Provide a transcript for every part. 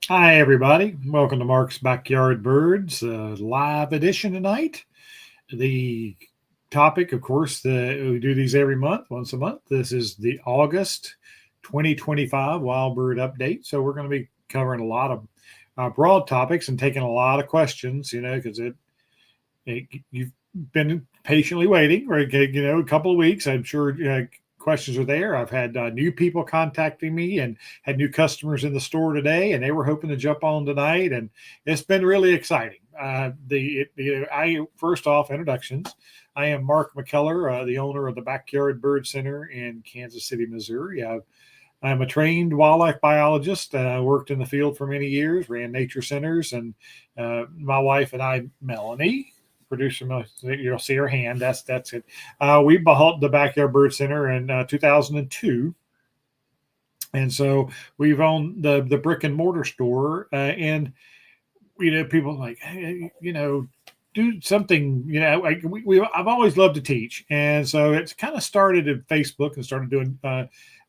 Hi, everybody. Welcome to Mark's Backyard Birds, live edition tonight. The topic, of course, we do these every month, once a month. This is the August 2025 Wild Bird Update. So we're going to be covering a lot of broad topics and taking a lot of questions, because you've been patiently waiting, right? A couple of weeks. I'm sure questions are there. I've had new people contacting me and had new customers in the store today, and they were hoping to jump on tonight, and it's been really exciting. First off, introductions. I am Mark McKellar, the owner of the Backyard Bird Center in Kansas City, Missouri. I'm a trained wildlife biologist. Worked in the field for many years, ran nature centers, and my wife and I, Melanie, producer, you'll see her hand. That's it. We bought the Backyard Bird Center in 2002, and so we've owned the brick and mortar store. And people like, hey, do something. I've always loved to teach, and so it's kind of started at Facebook and started doing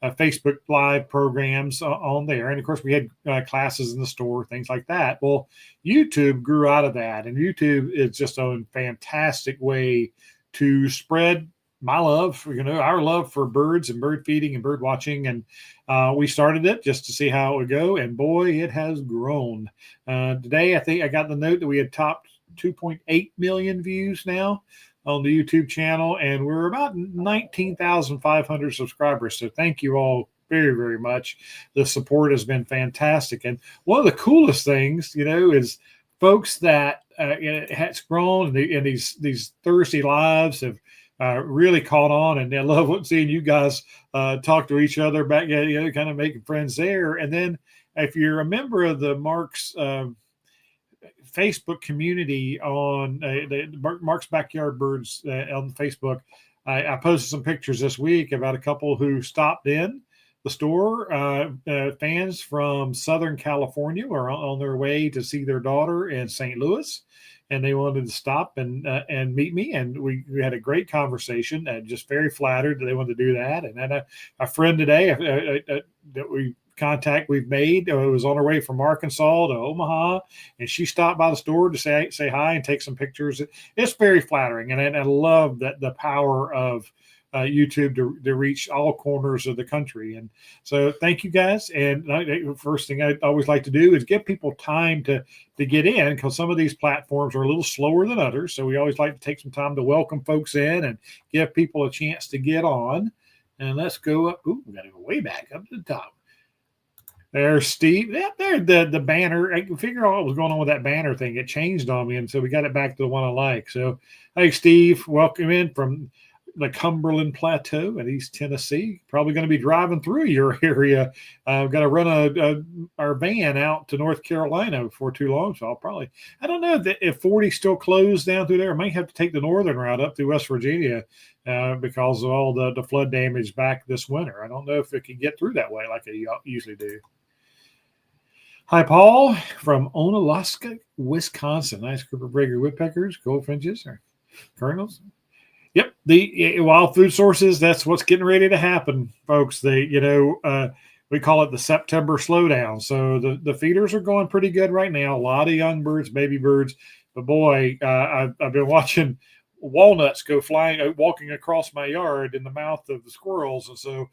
Facebook Live programs on there. And of course, we had classes in the store, things like that. Well, YouTube grew out of that, and YouTube is just a fantastic way to spread my love, our love for birds and bird feeding and bird watching. And we started it just to see how it would go. And boy, it has grown. Today, I think I got the note that we had topped 2.8 million views now on the YouTube channel, and we're about 19,500 subscribers. So thank you all very, very much. The support has been fantastic. And one of the coolest things, is folks that has grown, and these Thursday lives have really caught on, and I love seeing you guys talk to each other back, kind of making friends there. And then if you're a member of the Mark's Facebook community on the Mark's Backyard Birds on Facebook, I posted some pictures this week about a couple who stopped in the store. Fans from Southern California were on their way to see their daughter in St. Louis, and they wanted to stop and meet me, and we had a great conversation. And just very flattered that they wanted to do that. And then a friend today that we've made was on her way from Arkansas to Omaha, and she stopped by the store to say hi and take some pictures. It's very flattering, and I love that the power of YouTube to reach all corners of the country. And so thank you guys. And first thing I always like to do is give people time to get in, because some of these platforms are a little slower than others. So we always like to take some time to welcome folks in and give people a chance to get on. And let's go up. Ooh, we got to go way back up to the top. There's Steve. Yeah, there's the banner. I can figure out what was going on with that banner thing. It changed on me, and so we got it back to the one I like. So, hey, Steve, welcome in from the Cumberland Plateau in East Tennessee. Probably going to be driving through your area. I've got to run our van out to North Carolina before too long, so I don't know if 40 still closed down through there. I might have to take the northern route up through West Virginia because of all the flood damage back this winter. I don't know if it can get through that way like it usually do. Hi, Paul from Onalaska, Wisconsin. Nice group of regular woodpeckers, goldfinches, or cardinals. Yep, the wild food sources. That's what's getting ready to happen, folks. We call it the September slowdown. So the feeders are going pretty good right now. A lot of young birds, baby birds. But boy, I've been watching walnuts go flying, walking across my yard in the mouth of the squirrels, and so.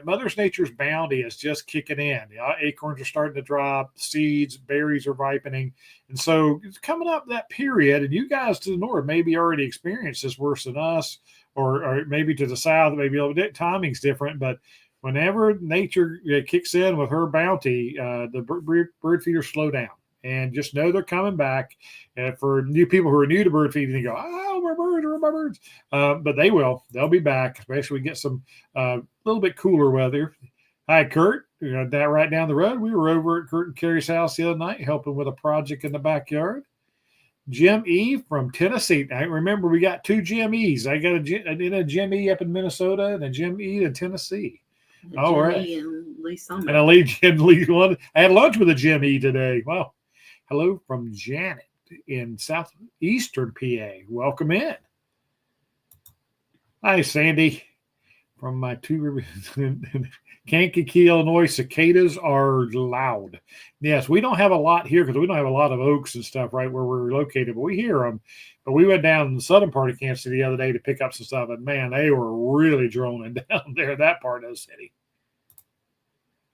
Mother's Nature's bounty is just kicking in. Acorns are starting to drop, seeds, berries are ripening. And so it's coming up that period, and you guys to the north maybe already experienced this worse than us, or maybe to the south, maybe a little bit, timing's different. But whenever nature kicks in with her bounty, the bird feeders slow down. And just know they're coming back. And for new people who are new to bird feeding, they go, oh, my birds. But they will. They'll be back, especially we get some little bit cooler weather. Hi, Kurt. That right down the road. We were over at Kurt and Carrie's house the other night helping with a project in the backyard. Jim E. from Tennessee. I remember we got two Jim E's. I did a Jim E. up in Minnesota and a Jim E. in Tennessee. All right. And a Lee one. I had lunch with a Jim E. today. Wow. Hello from Janet in southeastern PA. Welcome in. Hi, Sandy. from my two Kankakee, Illinois, cicadas are loud. Yes, we don't have a lot here because we don't have a lot of oaks and stuff right where we're located, but we hear them. But we went down in the southern part of Kansas City the other day to pick up some stuff, and man, they were really droning down there, that part of the city.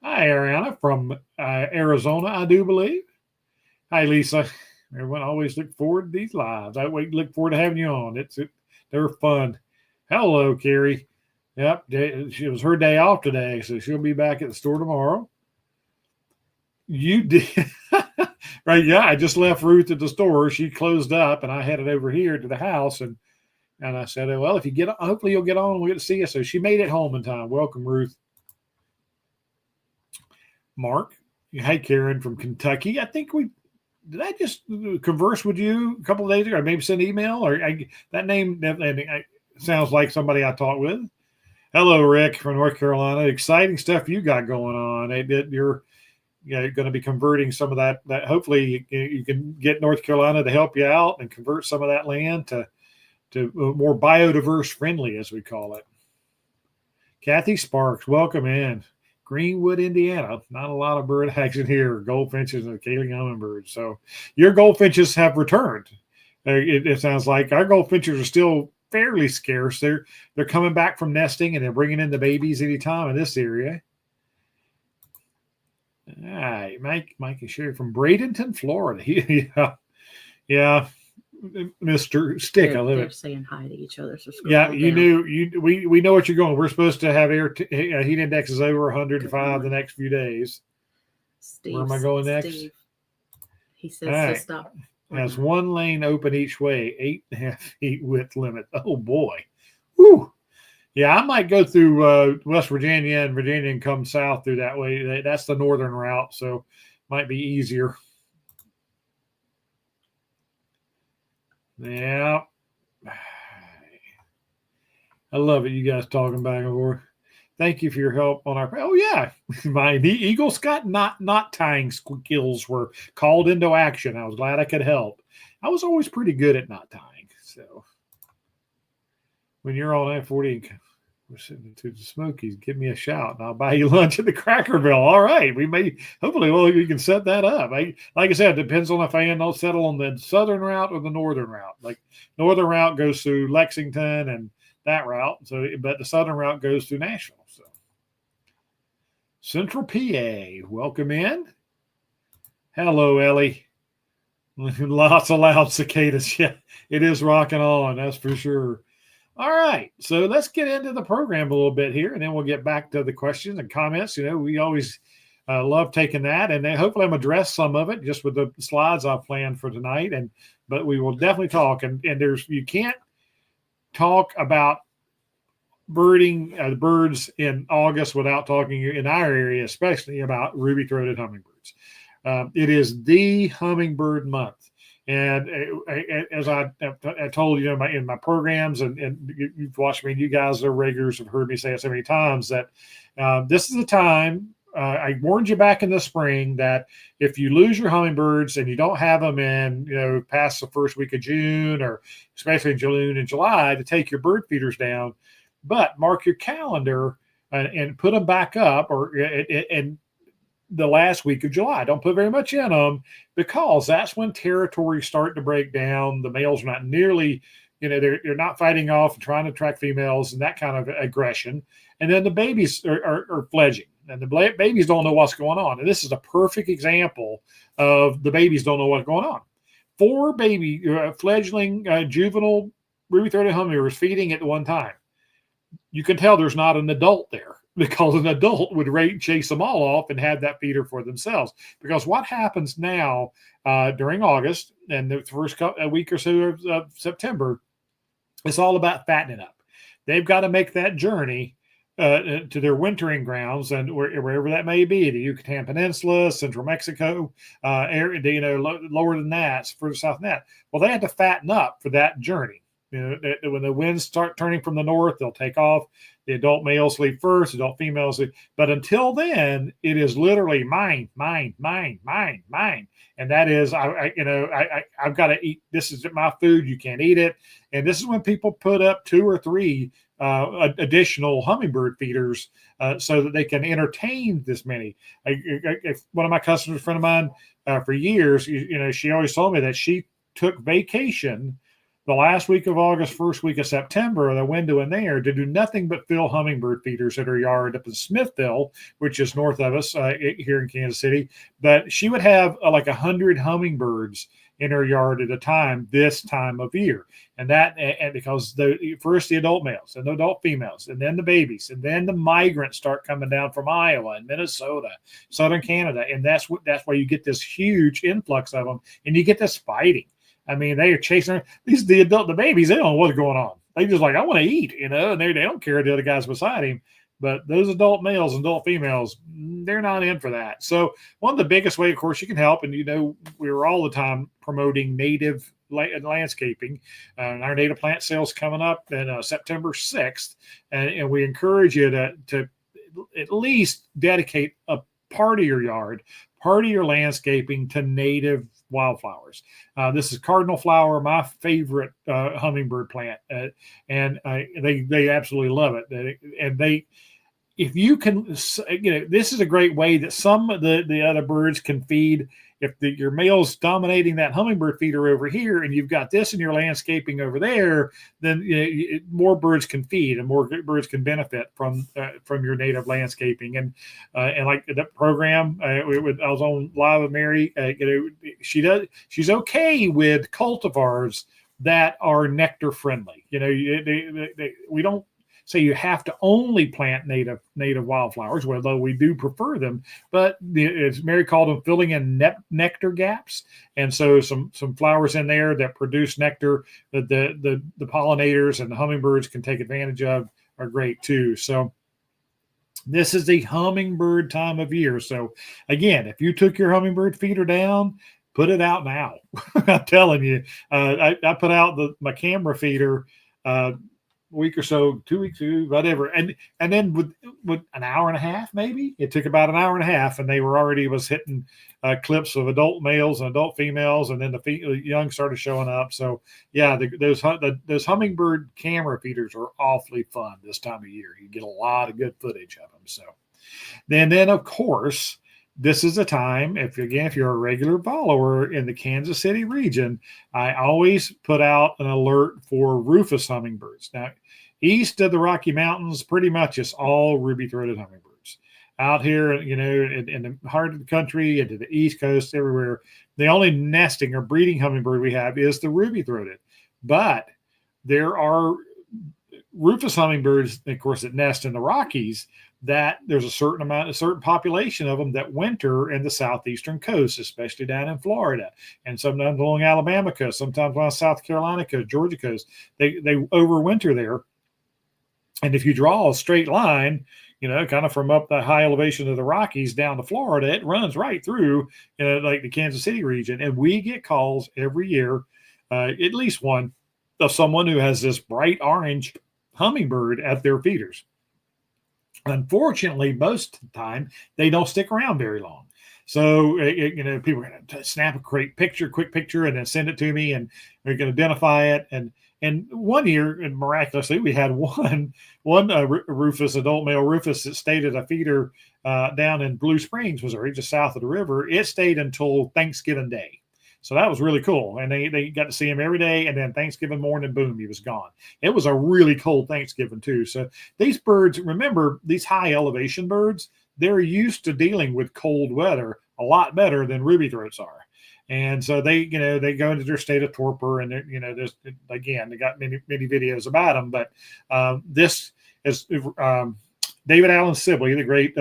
Hi, Ariana from Arizona, I do believe. Hi, Lisa. Everyone always look forward to these lives. Look forward to having you on. They're fun. Hello, Carrie. Yep, it was her day off today, so she'll be back at the store tomorrow. You did. Right, yeah, I just left Ruth at the store. She closed up, and I headed over here to the house, and I said, well, if you get, hopefully you'll get on and we'll get to see you. So she made it home in time. Welcome, Ruth. Mark. Hi, Karen from Kentucky. I think did I just converse with you a couple of days ago? Or maybe send an email? That name sounds like somebody I talked with. Hello, Rick from North Carolina. Exciting stuff you got going on. You're going to be converting some of that. Hopefully you can get North Carolina to help you out and convert some of that land to more biodiverse friendly, as we call it. Kathy Sparks, welcome in. Greenwood, Indiana. Not a lot of bird action here. Goldfinches and Kaling hummingbirds. So your goldfinches have returned. It sounds like our goldfinches are still fairly scarce. They're coming back from nesting and they're bringing in the babies anytime in this area. All right, Mike and Sherry from Bradenton, Florida. Yeah. Mr. Stick, I live they're it. saying hi to each other. So yeah, we know what you're going. We're supposed to have heat indexes over 105 the next few days. Steve, where am I going next? Steve. He says to stop. Has one lane open each way, 8.5 feet width limit. Oh boy. Whew. Yeah, I might go through West Virginia and come south through that way. That's the northern route, so might be easier. Yeah. I love it. You guys talking back and forth. Thank you for your help on our. Oh yeah, my Eagle Scout knot tying skills were called into action. I was glad I could help. I was always pretty good at knot tying. So when you're on I-40, we're sitting to the Smokies. Give me a shout, and I'll buy you lunch at the Cracker Barrel. All right, hopefully we can set that up. Like I said, it depends on if they'll settle on the southern route or the northern route. Like northern route goes through Lexington and that route. So, but the southern route goes through Nashville. So, Central PA, welcome in. Hello, Ellie. Lots of loud cicadas. Yeah, it is rocking on. That's for sure. All right, so let's get into the program a little bit here, and then we'll get back to the questions and comments. We always love taking that, and then hopefully I'm address some of it just with the slides I've planned for tonight. But we will definitely talk, and you can't talk about birding birds in August without talking in our area, especially about ruby-throated hummingbirds. It is the hummingbird month. And as I told you in my programs, and you've watched me, and you guys are regulars have heard me say it so many times, that this is the time. I warned you back in the spring that if you lose your hummingbirds and you don't have them in, past the first week of June, or especially in June and July, to take your bird feeders down, but mark your calendar and put them back up, and the last week of July. Don't put very much in them, because that's when territories start to break down. The males are not nearly, they're not fighting off and trying to attract females and that kind of aggression. And then the babies are fledging, and the babies don't know what's going on. And this is a perfect example of the babies don't know what's going on. 4 baby fledgling juvenile ruby-throated hummingbirds feeding at one time. You can tell there's not an adult there, because an adult would chase them all off and have that feeder for themselves. Because what happens now during August and the first week or so of September, it's all about fattening up. They've got to make that journey to their wintering grounds, and wherever that may be, the Yucatan Peninsula, Central Mexico, area, lower than that, further south than that. Well, they had to fatten up for that journey. When the winds start turning from the north, they'll take off. The adult males leave first, adult females leave. But until then, it is literally mine. And that is, I've got to eat. This is my food. You can't eat it. And this is when people put up 2 or 3 additional hummingbird feeders so that they can entertain this many. One of my customers, a friend of mine, for years, she always told me that she took vacation the last week of August, first week of September, the window in there, to do nothing but fill hummingbird feeders at her yard up in Smithville, which is north of us here in Kansas City. But she would have like 100 hummingbirds in her yard at a time this time of year. And because first the adult males and the adult females, and then the babies, and then the migrants start coming down from Iowa and Minnesota, southern Canada. And that's why you get this huge influx of them, and you get this fighting. I mean, they are chasing the babies. They don't know what's going on. They just like, I want to eat, and they don't care the other guys beside him. But those adult males and adult females, they're not in for that. So one of the biggest way, of course, you can help, and we're all the time promoting native landscaping. Our native plant sales coming up in September 6th, and we encourage you to at least dedicate a part of your yard, part of your landscaping to native wildflowers. This is Cardinal flower, my favorite hummingbird plant, and they absolutely love it. And if you can, this is a great way that some of the other birds can feed. If your male's dominating that hummingbird feeder over here, and you've got this in your landscaping over there, then more birds can feed, and more birds can benefit from your native landscaping. And like that program, I was on live with Mary. She's okay with cultivars that are nectar friendly. We don't say you have to only plant native wildflowers, although we do prefer them. But as Mary called them, filling in nectar gaps, and so some flowers in there that produce nectar that the pollinators and the hummingbirds can take advantage of are great too. So this is the hummingbird time of year. So again, if you took your hummingbird feeder down, put it out now. I'm telling you, I put out my camera feeder week or so, 2 weeks, whatever, and then with an hour and a half, maybe it took about an hour and a half, and they was hitting clips of adult males and adult females, and then the young started showing up. So yeah, those hummingbird camera feeders are awfully fun this time of year. You get a lot of good footage of them. So then of course, this is a time, if you're a regular follower in the Kansas City region, I always put out an alert for Rufous hummingbirds. Now, east of the Rocky Mountains, pretty much it's all ruby-throated hummingbirds. Out here, in the heart of the country and to the East Coast, everywhere, the only nesting or breeding hummingbird we have is the ruby-throated. But there are Rufous hummingbirds, of course, that nest in the Rockies, that there's a certain population of them that winter in the southeastern coast, especially down in Florida, and sometimes along Alabama coast, sometimes along South Carolina coast, Georgia coast. They overwinter there. And if you draw a straight line, kind of from up the high elevation of the Rockies down to Florida, it runs right through, like the Kansas City region. And we get calls every year, at least one, of someone who has this bright orange hummingbird at their feeders. Unfortunately, most of the time, they don't stick around very long. So, people are going to snap a quick picture, and then send it to me, and we can identify it. And one year, and miraculously, we had one Rufous, adult male Rufous, that stayed at a feeder down in Blue Springs, Missouri, just south of the river. It stayed until Thanksgiving Day. So that was really cool. And they got to see him every day. And then Thanksgiving morning, boom, he was gone. It was a really cold Thanksgiving too. So these birds, remember, these high elevation birds, they're used to dealing with cold weather a lot better than ruby-throats are. And so they go into their state of torpor, and there's, again, they got many videos about them. But this is David Allen Sibley, the great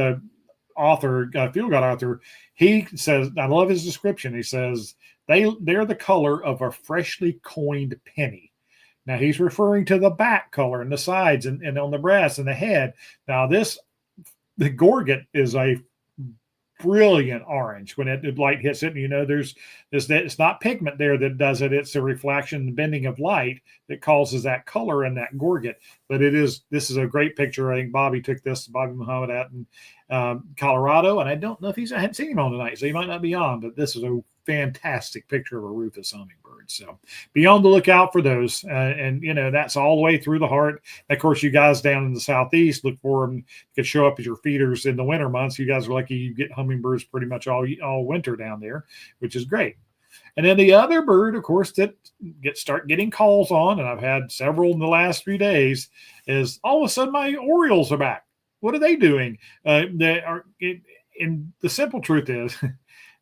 author, field guide author. He says, I love his description. He says, they're the color of a freshly coined penny. Now he's referring to the back color and the sides and on the breast and the head. Now the gorget is a brilliant orange when the light hits it. There's this, it's not pigment there that does it. It's a reflection and bending of light that causes that color in that gorget. But this is a great picture. I think Bobby Muhammad out in Colorado, and I don't know if I hadn't seen him on tonight, so he might not be on, but this is a fantastic picture of a Rufous hummingbird. So be on the lookout for those. And, that's all the way through the heart. Of course, you guys down in the Southeast, look for them. Could show up as your feeders in the winter months. You guys are lucky you get hummingbirds pretty much all winter down there, which is great. And then the other bird, of course, that start getting calls on, and I've had several in the last 3 days, is all of a sudden my Orioles are back. What are they doing? And the simple truth is,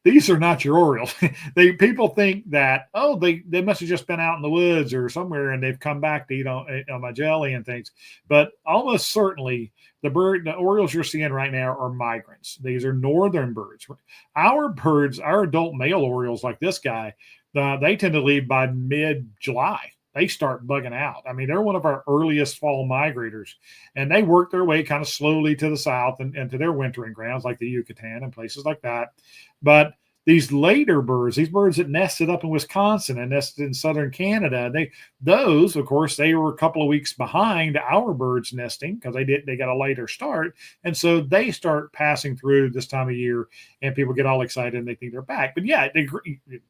these are not your Orioles. People think that, they must have just been out in the woods or somewhere and they've come back to eat on my jelly and things. But almost certainly the Orioles you're seeing right now are migrants. These are northern birds. Our birds, our adult male Orioles like this guy, they tend to leave by mid-July. They start bugging out. I mean, they're one of our earliest fall migrators, and they work their way kind of slowly to the south and to their wintering grounds like the Yucatan and places like that. But these later birds, these birds that nested up in Wisconsin and nested in southern Canada, those, of course, they were a couple of weeks behind our birds nesting because they got a later start. And so they start passing through this time of year and people get all excited and they think they're back. But yeah,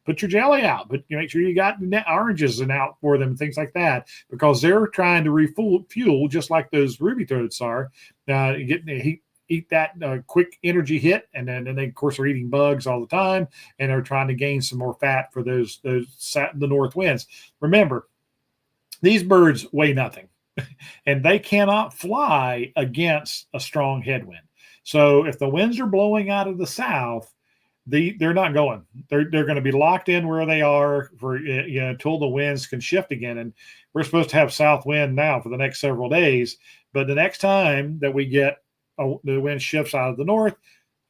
put your jelly out, but make sure you got oranges and out for them, things like that, because they're trying to refuel just like those ruby-throats are. Eat that quick energy hit, and then they of course are eating bugs all the time, and they're trying to gain some more fat for the north winds. Remember, these birds weigh nothing, and they cannot fly against a strong headwind. So if the winds are blowing out of the south, they're not going. They're going to be locked in where they are for until the winds can shift again. And we're supposed to have south wind now for the next several days, but the next time that we get the wind shifts out of the north,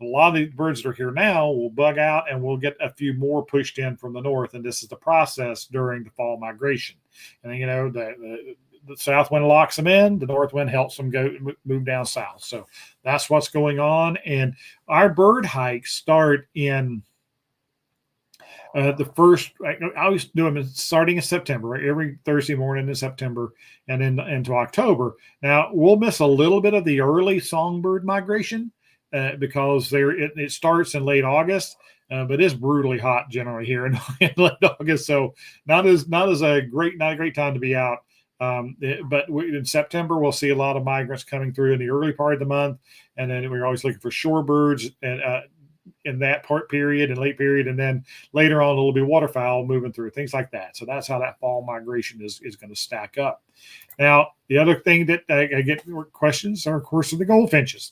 a lot of the birds that are here now will bug out and we'll get a few more pushed in from the north. And this is the process during the fall migration. And the south wind locks them in, the north wind helps them move down south. So that's what's going on. And our bird hikes start in the first, I always do them starting in September, right? Every Thursday morning in September and then into October. Now, we'll miss a little bit of the early songbird migration because it starts in late August, but it's brutally hot generally here in late August. So not a great time to be out. But in September, we'll see a lot of migrants coming through in the early part of the month. And then we're always looking for shorebirds and in that part period and late period, and then later on it'll be waterfowl moving through, things like that. So that's how that fall migration is going to stack up. Now, the other thing that I get questions are, of course, the goldfinches.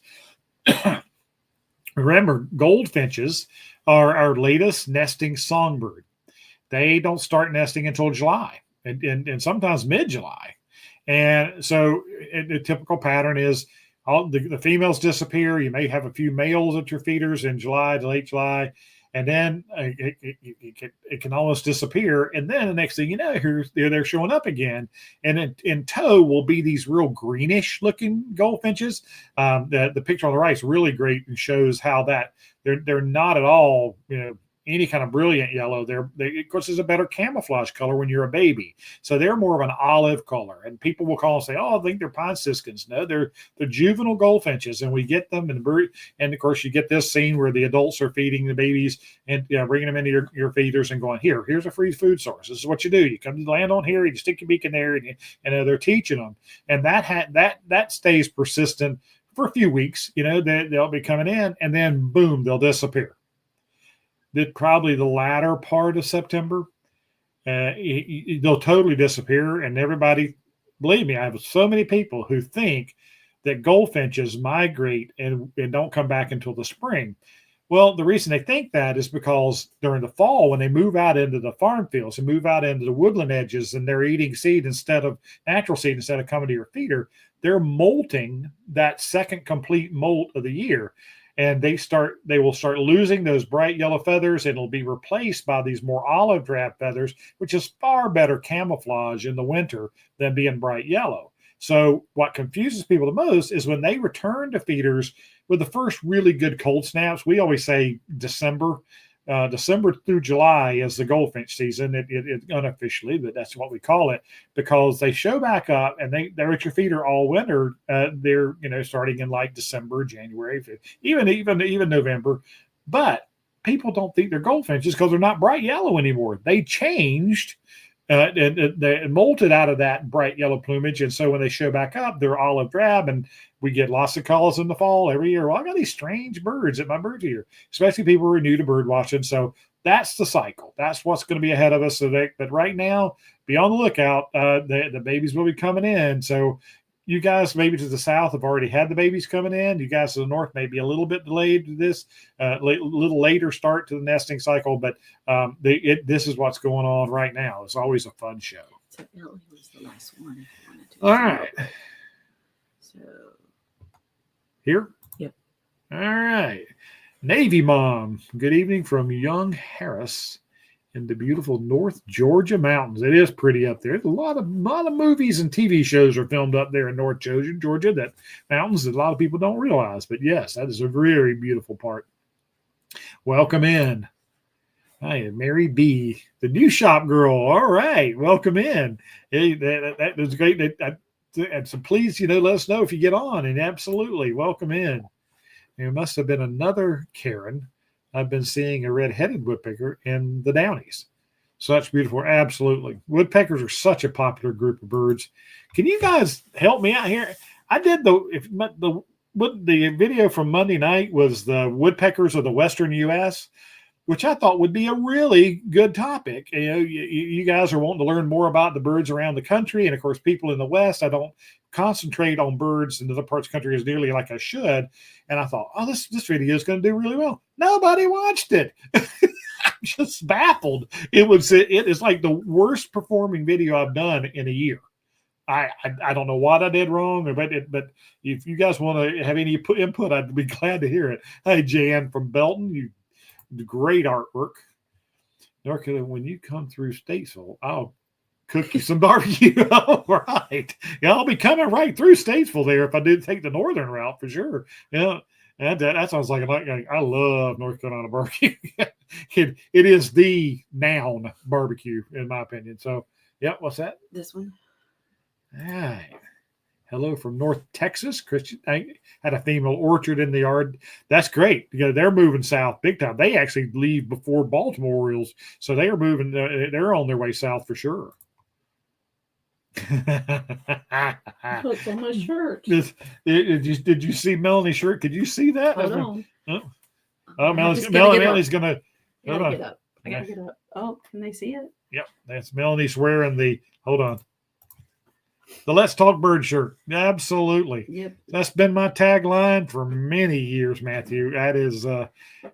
Remember, goldfinches are our latest nesting songbird. They don't start nesting until July and sometimes mid-July. And so the typical pattern is the females disappear. You may have a few males at your feeders in July to late July, and then it can almost disappear. And then the next thing you know, they're showing up again. And in tow will be these real greenish looking goldfinches. The picture on the right is really great and shows how that they're not at all, any kind of brilliant yellow. Of course, there's a better camouflage color when you're a baby. So they're more of an olive color. And people will call and say, I think they're pine siskins. No, they're juvenile goldfinches. And we get them and of course, you get this scene where the adults are feeding the babies and bringing them into your feeders and going, here's a free food source. This is what you do. You come to land on here, you stick your beak in there, and they're teaching them. And that stays persistent for a few weeks. They'll be coming in, and then boom, they'll disappear. Probably the latter part of September, they'll totally disappear. And everybody, believe me, I have so many people who think that goldfinches migrate and don't come back until the spring. Well, the reason they think that is because during the fall, when they move out into the farm fields and move out into the woodland edges and they're eating seed instead of natural seed, instead of coming to your feeder, they're molting that second complete molt of the year. And they will start losing those bright yellow feathers, and it'll be replaced by these more olive drab feathers, which is far better camouflage in the winter than being bright yellow. So what confuses people the most is when they return to feeders with the first really good cold snaps. We always say December through July is the goldfinch season. It unofficially, but that's what we call it, because they show back up and they're at your feeder all winter. They're starting in like December, January, even November. But people don't think they're goldfinches because they're not bright yellow anymore. They changed and they molted out of that bright yellow plumage. And so when they show back up, they're olive drab, and we get lots of calls in the fall every year. Well, I got these strange birds at my bird feeder, especially people who are new to bird watching. So that's the cycle. That's what's going to be ahead of us. But right now, be on the lookout. The babies will be coming in. So you guys maybe to the south have already had the babies coming in. You guys to the north may be a little bit delayed to this, little later start to the nesting cycle. But this is what's going on right now. It's always a fun show. So Ellie was the last one. If you wanted to. All right. So Here? Yep. All right. Navy Mom, good evening from Young Harris in the beautiful North Georgia mountains. It is pretty up there. There's a lot of movies and TV shows are filmed up there in North Georgia, that mountains that a lot of people don't realize. But yes, that is a very beautiful part. Welcome in. Hi, Mary B., the new shop girl. All right. Welcome in. Hey, that was great. And so please, let us know if you get on. And absolutely, welcome in. There must have been another Karen. I've been seeing a red-headed woodpecker in the Downies. Such beautiful, absolutely. Woodpeckers are such a popular group of birds. Can you guys help me out here? I did the video from Monday night was the woodpeckers of the Western U.S., which I thought would be a really good topic. You guys are wanting to learn more about the birds around the country, and of course, people in the West. I don't concentrate on birds in other parts of the country as nearly like I should. And I thought, this video is going to do really well. Nobody watched it. I'm just baffled. It is like the worst performing video I've done in a year. I don't know what I did wrong, but if you guys want to have any input, I'd be glad to hear it. Hey, Jan from Belton, you great artwork. North Carolina, when you come through Statesville, I'll cook you some barbecue. All right. Yeah, I'll be coming right through Statesville there if I did take the northern route for sure. Yeah. And that sounds like I love North Carolina barbecue. It is the noun barbecue, in my opinion. So, yeah, what's that? This one. All right. Hello from North Texas. Christian, I had a female orchard in the yard. That's great. They're moving south big time. They actually leave before Baltimore Orioles. So they are moving. They're on their way south for sure. What's on my shirt? Did you see Melanie's shirt? Could you see that? Hold on. Oh, Melanie's going to. I gotta get up. I gotta get up. Oh, can they see it? Yep. That's Melanie's wearing hold on. The Let's Talk Bird shirt. Absolutely. Yep. That's been my tagline for many years, Matthew. That is,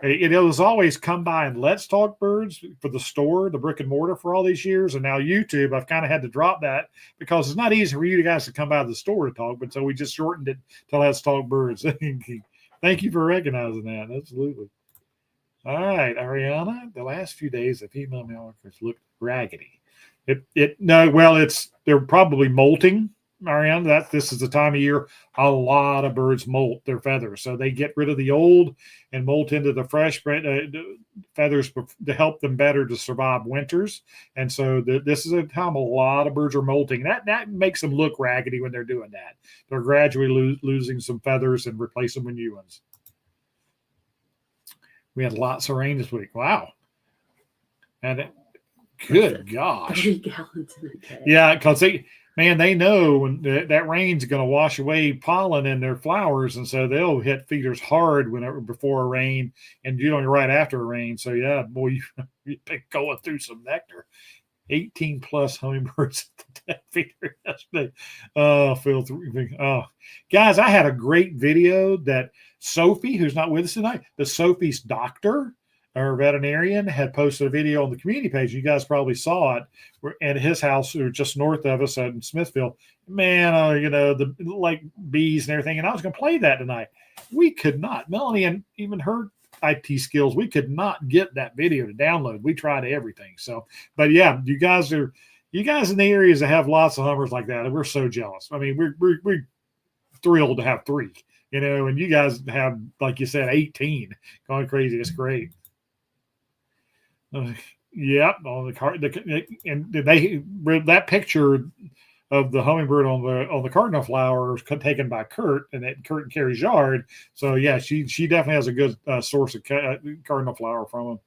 it was always come by and Let's Talk Birds for the store, the brick and mortar for all these years. And now YouTube, I've kind of had to drop that because it's not easy for you guys to come by the store to talk. But so we just shortened it to Let's Talk Birds. Thank you for recognizing that. Absolutely. All right, Ariana, the last few days, the female male workers look raggedy. They're probably molting, Marianne. This is the time of year a lot of birds molt their feathers, so they get rid of the old and molt into the fresh feathers to help them better to survive winters. And so this is a time a lot of birds are molting. That makes them look raggedy when they're doing that. They're gradually losing some feathers and replacing them with new ones. We had lots of rain this week. Wow, and. Good gosh. 3 gallons in a day. Yeah, because they know when that rain's going to wash away pollen in their flowers, and so they'll hit feeders hard before a rain and right after a rain. So, yeah, boy, you've been going through some nectar. 18 plus hummingbirds at the feeder yesterday. Oh, Phil. Guys, I had a great video that Sophie, who's not with us tonight, but Sophie's doctor, our veterinarian, had posted a video on the community page. You guys probably saw it. We're at his house, or just north of us in Smithville. Man, the like bees and everything. And I was going to play that tonight. We could not. Melanie and even her IT skills, we could not get that video to download. We tried everything. So, but yeah, you guys in the areas that have lots of hummers like that, and we're so jealous. I mean, we're thrilled to have 3. And you guys have, like you said, 18 going crazy. It's great. Yep, on the car, and that picture of the hummingbird on the cardinal flowers taken by Kurt, and that Kurt carries yard. So yeah, she definitely has a good source of cardinal flower from them.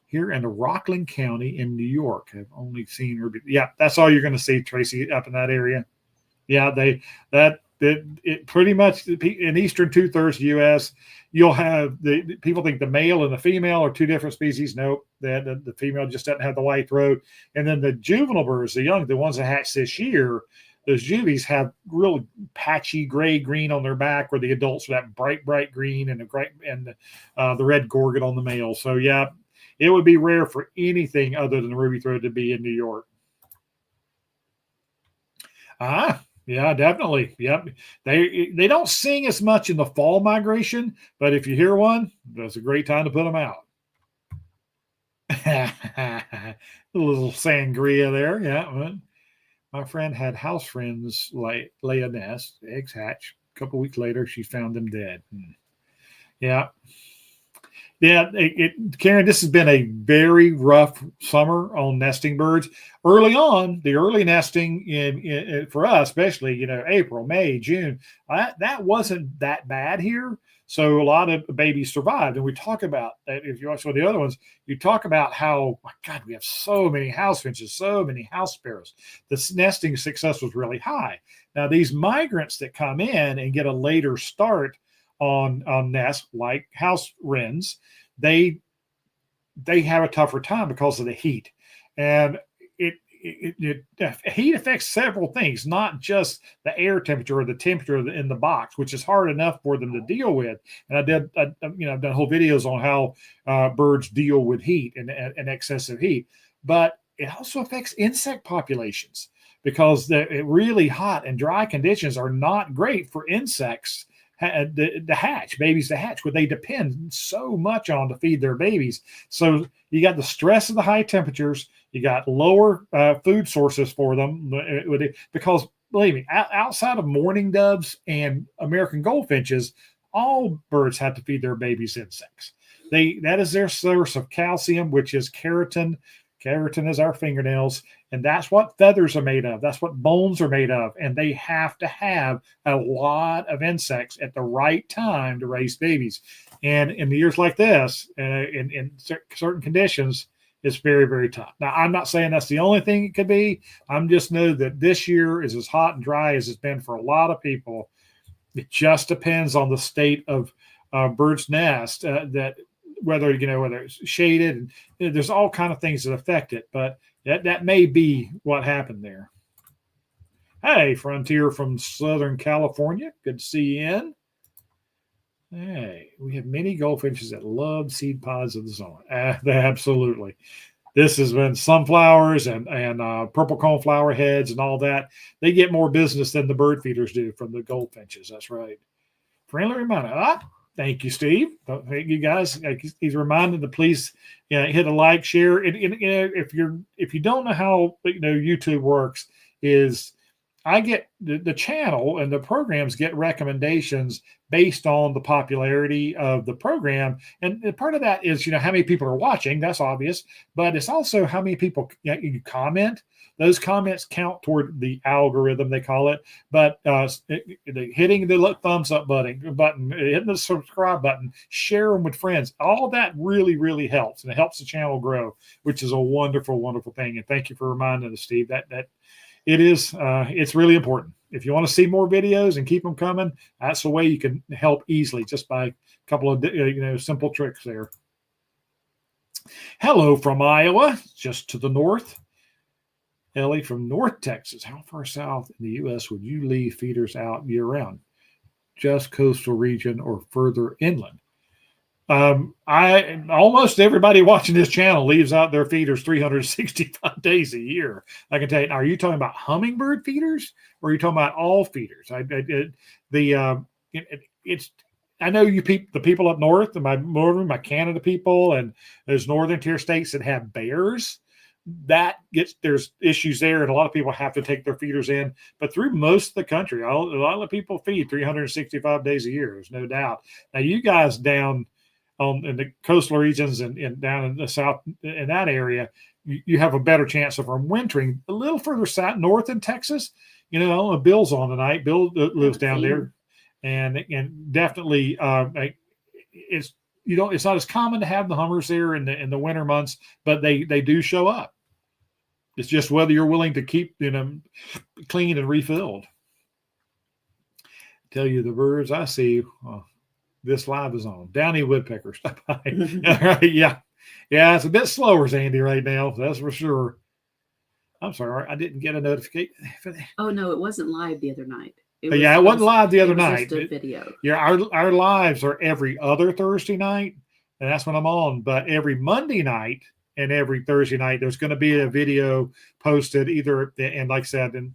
Here in the Rockland County in New York, I've only seen Ruby. Yeah, that's all you're going to see, Tracy, up in that area. Yeah, it pretty much in eastern 2/3 U.S. You'll have the people think the male and the female are two different species. Nope, the female just doesn't have the white throat. And then the juvenile birds, the ones that hatch this year, those juvies have real patchy gray green on their back, where the adults are that bright green and the red gorget on the male. So yeah, it would be rare for anything other than the ruby throat to be in New York. Yeah, definitely. Yep. They don't sing as much in the fall migration, but if you hear one, that's a great time to put them out. A little sangria there. Yeah. My friend had house friends lay a nest, eggs hatch. A couple weeks later, she found them dead. Yeah. Yeah, Karen, this has been a very rough summer on nesting birds. Early on, the early nesting in for us, especially, April, May, June, that wasn't that bad here. So a lot of babies survived. And we talk about that. If you watch one of the other ones, you talk about how, my God, we have so many house finches, so many house sparrows. The nesting success was really high. Now, these migrants that come in and get a later start on nests, like house wrens, they have a tougher time because of the heat. And heat affects several things, not just the air temperature or the temperature in the box, which is hard enough for them to deal with. And I've done whole videos on how birds deal with heat and excessive heat. But it also affects insect populations, because the really hot and dry conditions are not great for insects the hatch, babies to hatch, where they depend so much on to feed their babies. So you got the stress of the high temperatures, you got lower food sources for them, because believe me, outside of mourning doves and American goldfinches, all birds have to feed their babies insects. That is their source of calcium, which is keratin. Keratin is our fingernails, and that's what feathers are made of. That's what bones are made of, and they have to have a lot of insects at the right time to raise babies. And in the years like this, in certain conditions, it's very, very tough. Now, I'm not saying that's the only thing it could be. I'm just know that this year is as hot and dry as it's been for a lot of people. It just depends on the state of bird's nest, whether it's shaded, and there's all kind of things that affect it, but that may be what happened there. Hey, Frontier from Southern California, good to see you in. Hey, we have many goldfinches that love seed pods of the summer. Absolutely. This has been sunflowers and purple coneflower heads and all that. They get more business than the bird feeders do from the goldfinches. That's right. Friendly reminder. Thank you, Steve. Thank you, guys. He's reminded to please hit a like, share. And if you don't know how YouTube works, is I get the channel and the programs get recommendations based on the popularity of the program. And part of that is, how many people are watching. That's obvious. But it's also how many people you comment. Those comments count toward the algorithm, they call it. But hitting the thumbs up button, hitting the subscribe button, share them with friends. All that really, really helps. And it helps the channel grow, which is a wonderful, wonderful thing. And thank you for reminding us, Steve, that it is, it's really important. If you want to see more videos and keep them coming, that's the way you can help easily, just by a couple of simple tricks there. Hello from Iowa, just to the north. Ellie from North Texas. How far south in the U.S. would you leave feeders out year-round? Just coastal region or further inland? Almost everybody watching this channel leaves out their feeders 365 days a year. I can tell you. Are you talking about hummingbird feeders, or are you talking about all feeders? I know the people up north, my Canada people, and those northern tier states that have bears. There's issues there, and a lot of people have to take their feeders in. But through most of the country, a lot of people feed 365 days a year. There's no doubt. Now, you guys down in the coastal regions and down in the south in that area, you have a better chance of them wintering. A little further south north in Texas, Bill's on tonight. Bill lives down there, and definitely it's it's not as common to have the hummers there in the winter months, but they do show up. It's just whether you're willing to keep clean and refilled. Tell you the birds I see. This live is on. Downy woodpecker. Stop by. All right, yeah. It's a bit slower, Sandy, right now. That's for sure. I'm sorry, I didn't get a notification. Oh no, it wasn't live the other night. It wasn't live the other night. Just a video. Yeah, our lives are every other Thursday night, and that's when I'm on. But every Monday night and every Thursday night, there's going to be a video posted either, and like I said, and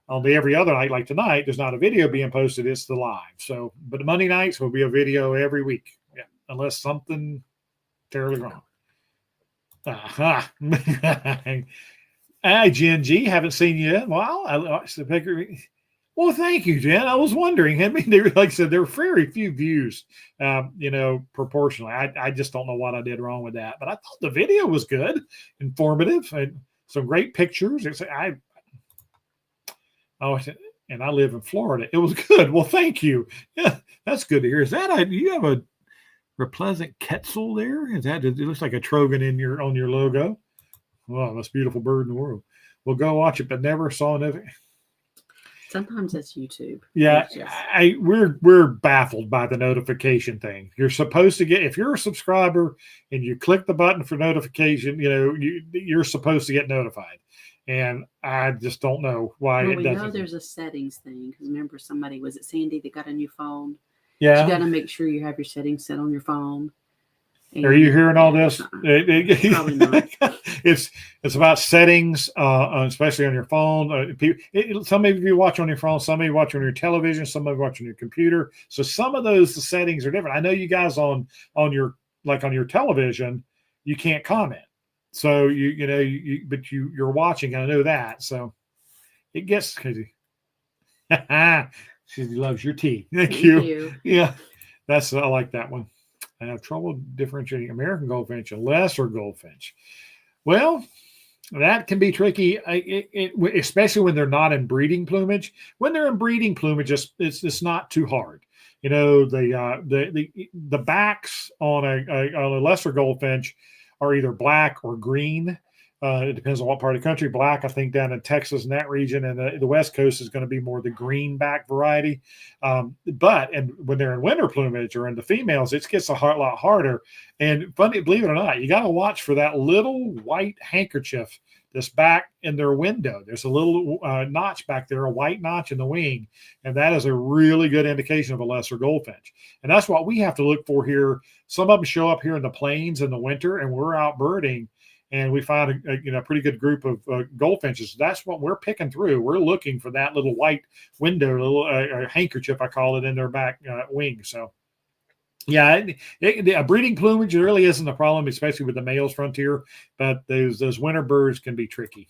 on the every other night, like tonight, there's not a video being posted. It's the live. So, but the Monday nights will be a video every week. Yeah, unless something terribly wrong. Hi, Jen G. Haven't seen you in a while. I watched the picture. Well, thank you, Jen. I was wondering. I mean, like I said, there were very few views, proportionally. I just don't know what I did wrong with that. But I thought the video was good, informative, and some great pictures. And I live in Florida. It was good. Well, thank you. Yeah, that's good to hear. Is that you have a repleasant quetzal there? Is that it looks like a trogon on your logo? Wow, most beautiful bird in the world. We'll go watch it, but never saw it. Sometimes it's YouTube. Yeah, we're baffled by the notification thing. You're supposed to get, if you're a subscriber and you click the button for notification, you're supposed to get notified. And I just don't know why it doesn't. We know there's a settings thing because remember was it Sandy that got a new phone? Yeah. You got to make sure you have your settings set on your phone. And are you hearing all this? Probably not. It's about settings, especially on your phone. Some of you watch on your phone, some of you watch on your television, some of you watch on your computer. So some of the settings are different. I know you guys on your television, you can't comment. So but you're watching. I know that. So it gets crazy. She loves your tea. Thank you. Yeah, I like that one. I have trouble differentiating American goldfinch and lesser goldfinch. Well, that can be tricky, especially when they're not in breeding plumage. When they're in breeding plumage, it's not too hard. The backs on a lesser goldfinch are either black or green. It depends on what part of the country. Black, I think, down in Texas and that region, and the West Coast is going to be more the greenback variety. But when they're in winter plumage or in the females, it gets a lot harder. And funny, believe it or not, you got to watch for that little white handkerchief that's back in their window. There's a little notch back there, a white notch in the wing, and that is a really good indication of a lesser goldfinch. And that's what we have to look for here. Some of them show up here in the plains in the winter, and we're out birding. And we found a pretty good group of goldfinches. That's what we're picking through. We're looking for that little white window, little handkerchief, I call it, in their back wing. So, yeah, a breeding plumage really isn't a problem, especially with the males frontier. But those winter birds can be tricky.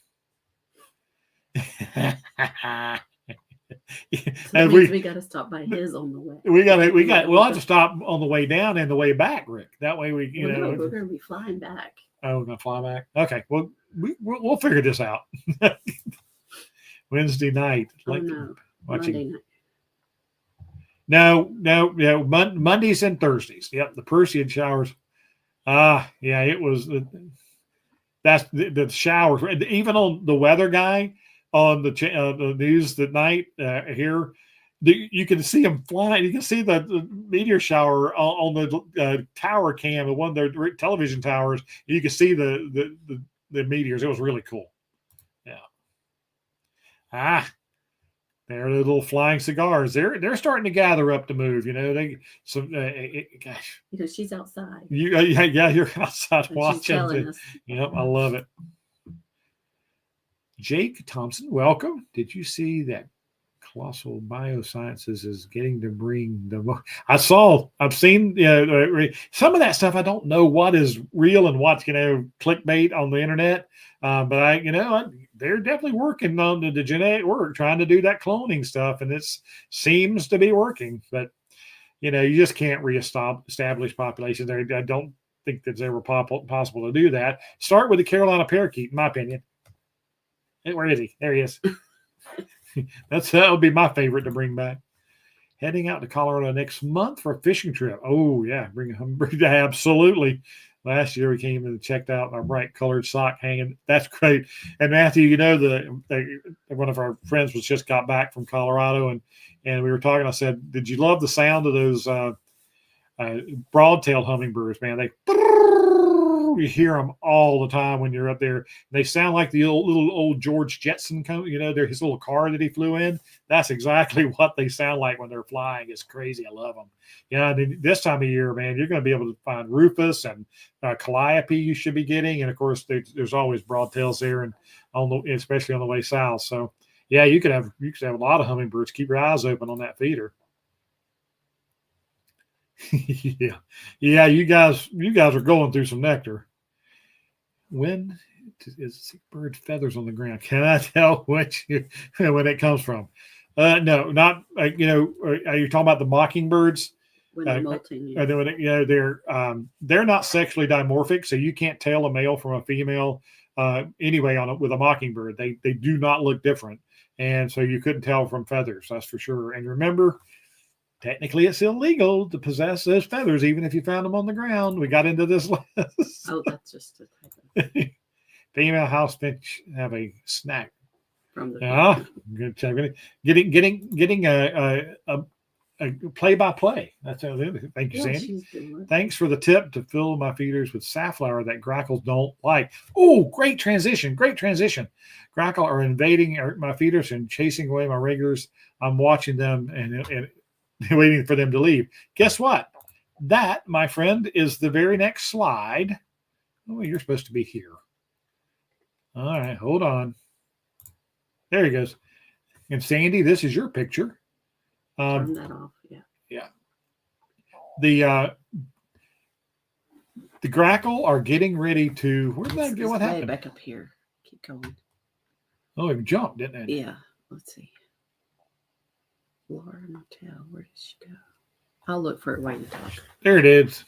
And we got to stop by his on the way. We'll have to stop on the way down and the way back, Rick. That way we're going to be flying back. Oh, we're going to fly back? Okay. Well, we'll figure this out. Wednesday night. Monday night. No, Mondays and Thursdays. Yep, the Perseid showers. It was that's the showers. Even on the weather guy on the news that night here, you can see them flying. You can see the meteor shower on the tower cam of one of their television towers. You can see the meteors. It was really cool. Yeah. They're the little flying cigars. They're starting to gather up to move. Gosh. She's outside. You're outside and watching. She's telling us. Yep, I love it. Jake Thompson, welcome. Did you see that Colossal Biosciences is getting to bring I've seen some of that stuff. I don't know what is real and what's clickbait on the internet, but they're definitely working on the genetic work, trying to do that cloning stuff, and it seems to be working. But you just can't reestablish populations there. I don't think that's ever possible to do that. Start with the Carolina parakeet, in my opinion. Where is he? There he is. That would be my favorite to bring back. Heading out to Colorado next month for a fishing trip. Oh, yeah. Bring a Hummingbird. Absolutely. Last year we came and checked out our bright colored sock hanging. That's great. And Matthew, one of our friends just got back from Colorado, and we were talking. I said, "Did you love the sound of those broad-tailed hummingbirds, man? You hear them all the time when you're up there. They sound like the little old George Jetson, his little car that he flew in. That's exactly what they sound like when they're flying. It's crazy. I love them. This time of year, man, you're going to be able to find Rufous and calliope you should be getting. And of course, there's always broadtails there, and especially on the way south. So yeah, you could have a lot of hummingbirds. Keep your eyes open on that feeder. yeah, you guys are going through some nectar. When is bird feathers on the ground? Can I tell when it comes from? No, not are you talking about the mockingbirds? When they're molting, they're not sexually dimorphic, so you can't tell a male from a female anyway with a mockingbird. They do not look different, and so you couldn't tell from feathers. That's for sure. And remember, technically, it's illegal to possess those feathers, even if you found them on the ground. We got into this list. Oh, that's just a type of female house finch have a snack from the good job. Getting a play-by-play. That's how they do it. Thank you, Sandy. Thanks for the tip to fill my feeders with safflower that grackles don't like. Oh, great transition. Grackle are invading my feeders and chasing away my regulars. I'm watching them and waiting for them to leave. Guess what? That, my friend, is the very next slide. Oh, you're supposed to be here. All right, hold on. There he goes. And Sandy, this is your picture. Turn that off. Yeah. The grackle are getting ready to. Where did that go? What happened? Back up here. Keep going. Oh, it jumped, didn't it? Yeah. Let's see. Laura Martell, where did she go? I'll look for it while you talk. There it is.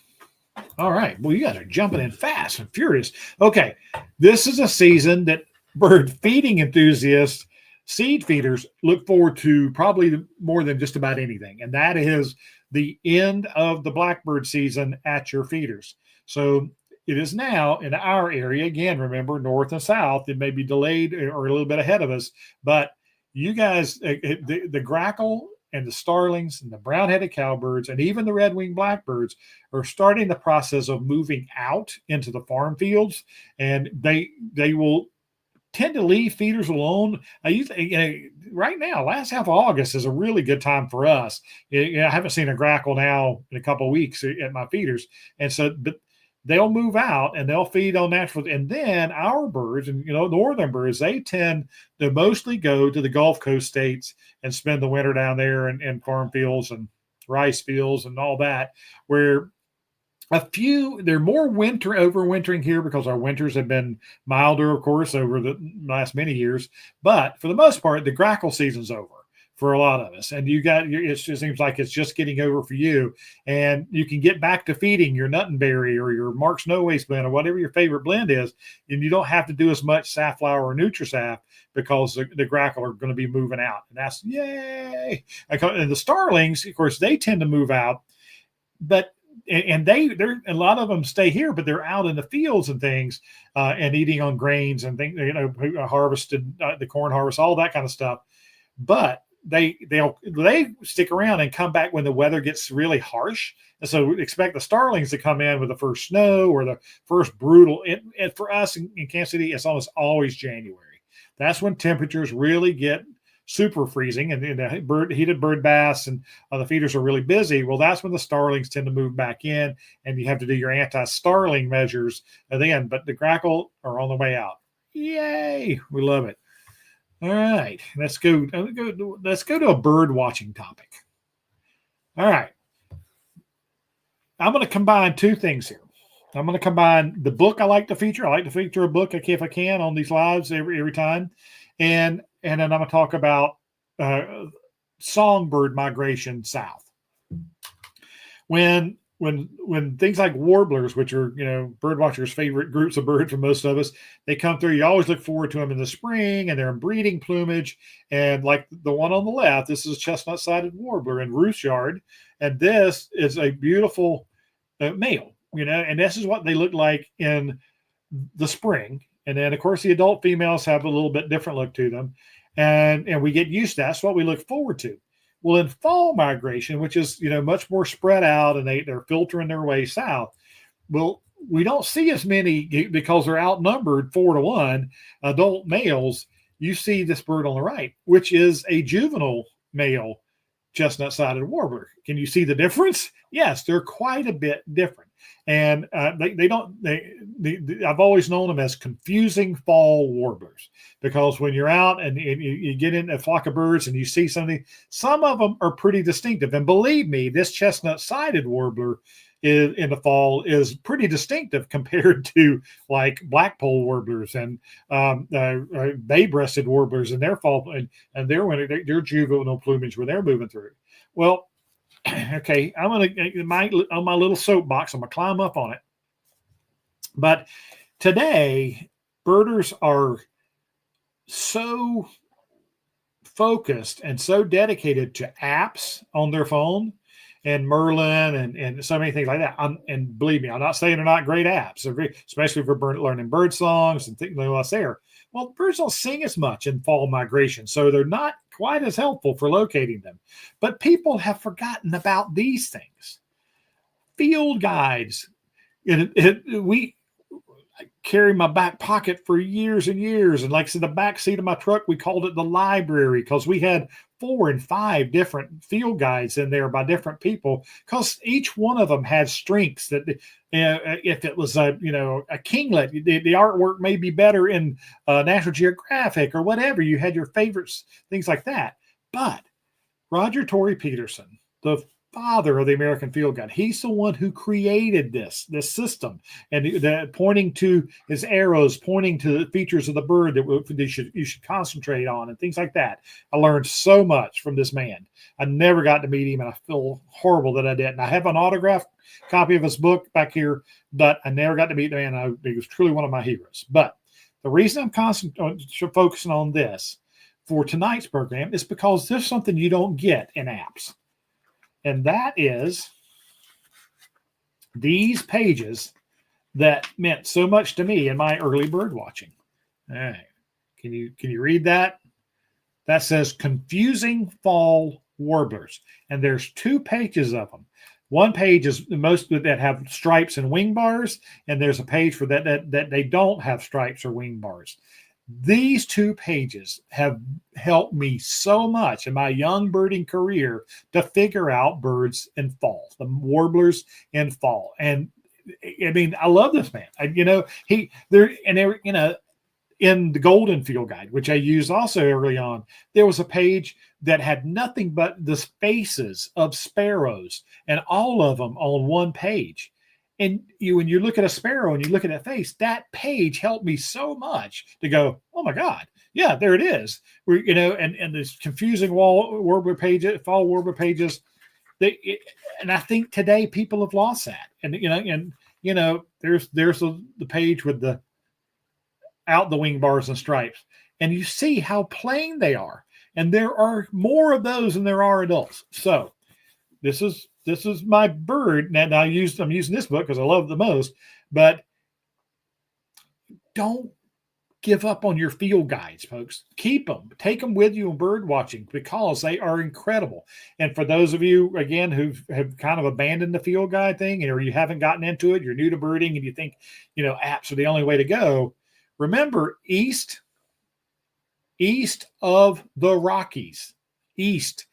All right. Well, you guys are jumping in fast and furious. Okay. This is a season that bird feeding enthusiasts, seed feeders, look forward to probably more than just about anything. And that is the end of the blackbird season at your feeders. So it is now in our area. Again, remember, north and south, it may be delayed or a little bit ahead of us, but you guys, the grackle and the starlings and the brown-headed cowbirds and even the red-winged blackbirds are starting the process of moving out into the farm fields, and they will tend to leave feeders alone. Right now, last half of August is a really good time for us. I haven't seen a grackle now in a couple of weeks at my feeders, and so but they'll move out and they'll feed on natural. And then our birds and northern birds, they tend to mostly go to the Gulf Coast states and spend the winter down there in farm fields and rice fields and all that, where they're more overwintering here because our winters have been milder, of course, over the last many years. But for the most part, the grackle season's over for a lot of us. And it just seems like it's just getting over for you. And you can get back to feeding your Nuttenberry or your Mark's No Waste blend or whatever your favorite blend is. And you don't have to do as much safflower or Nutrisaf because the grackle are going to be moving out. And that's yay. And the starlings, of course, they tend to move out. But they're a lot of them stay here, but they're out in the fields and things and eating on grains and things, harvested the corn harvest, all that kind of stuff. But they stick around and come back when the weather gets really harsh. And so expect the starlings to come in with the first snow or the first brutal. And for us in Kansas City, it's almost always January. That's when temperatures really get super freezing and the heated bird baths and the feeders are really busy. Well, that's when the starlings tend to move back in and you have to do your anti-starling measures then. But the grackle are on the way out. Yay! We love it. All right, let's go to a bird watching topic. All right. I'm going to combine two things here. I'm going to combine the book I like to feature. I like to feature a book if I can on these lives every time. And then I'm going to talk about songbird migration south. when things like warblers, which are, bird watchers' favorite groups of birds for most of us, they come through, you always look forward to them in the spring, and they're in breeding plumage. And like the one on the left, this is a chestnut-sided warbler in Ruth's yard, and this is a beautiful male, and this is what they look like in the spring. And then, of course, the adult females have a little bit different look to them, and we get used to that. That's what we look forward to. Well, in fall migration, which is, much more spread out, and they're filtering their way south, well, we don't see as many because they're outnumbered 4-1 adult males. You see this bird on the right, which is a juvenile male chestnut-sided warbler. Can you see the difference? Yes, they're quite a bit different. And I've always known them as confusing fall warblers, because when you're out and you get in a flock of birds and you see something, some of them are pretty distinctive. And believe me, this chestnut-sided warbler in the fall is pretty distinctive compared to like blackpoll warblers and bay-breasted warblers in their fall and their juvenile plumage when they're moving through. Well, okay, I'm on my little soapbox, I'm gonna climb up on it. But today, birders are so focused and so dedicated to apps on their phone and Merlin and so many things like that. And believe me, I'm not saying they're not great apps, especially for learning bird songs and things like what's there. Well, birds don't sing as much in fall migration, so they're not quite as helpful for locating them. But people have forgotten about these things. Field guides. I carry my back pocket for years and years. And like I said, the back seat of my truck, we called it the library because we had 4 and 5 different field guides in there by different people, because each one of them had strengths that if it was a kinglet, the artwork may be better in National Geographic or whatever. You had your favorites, things like that. But Roger Torrey Peterson, the father of the American Field Guide, he's the one who created this system, and pointing to his arrows, pointing to the features of the bird that you should concentrate on, and things like that. I learned so much from this man. I never got to meet him, and I feel horrible that I didn't. I have an autographed copy of his book back here, but I never got to meet the man. He was truly one of my heroes. But the reason I'm focusing on this for tonight's program is because there's something you don't get in apps. And that is these pages that meant so much to me in my early bird watching. All right. Can you read that? That says Confusing Fall Warblers. And there's 2 pages of them. One page is most that have stripes and wing bars, and there's a page for that they don't have stripes or wing bars. These 2 pages have helped me so much in my young birding career to figure out birds in fall, the warblers in fall. And I mean, I love this man. In the Golden Field Guide, which I used also early on, there was a page that had nothing but the faces of sparrows, and all of them on one page. And when you look at a sparrow and you look at that face, that page helped me so much to go, oh my God, yeah, there it is. And this confusing fall warbler pages, and I think today people have lost that. And there's the page with the out the wing bars and stripes, and you see how plain they are. And there are more of those than there are adults. So this is my bird. Now I'm using this book because I love it the most, but don't give up on your field guides, folks. Keep them, take them with you in bird watching, because they are incredible. And for those of you, again, who have kind of abandoned the field guide thing, or you haven't gotten into it, you're new to birding and you think, apps are the only way to go. Remember, east of the Rockies, east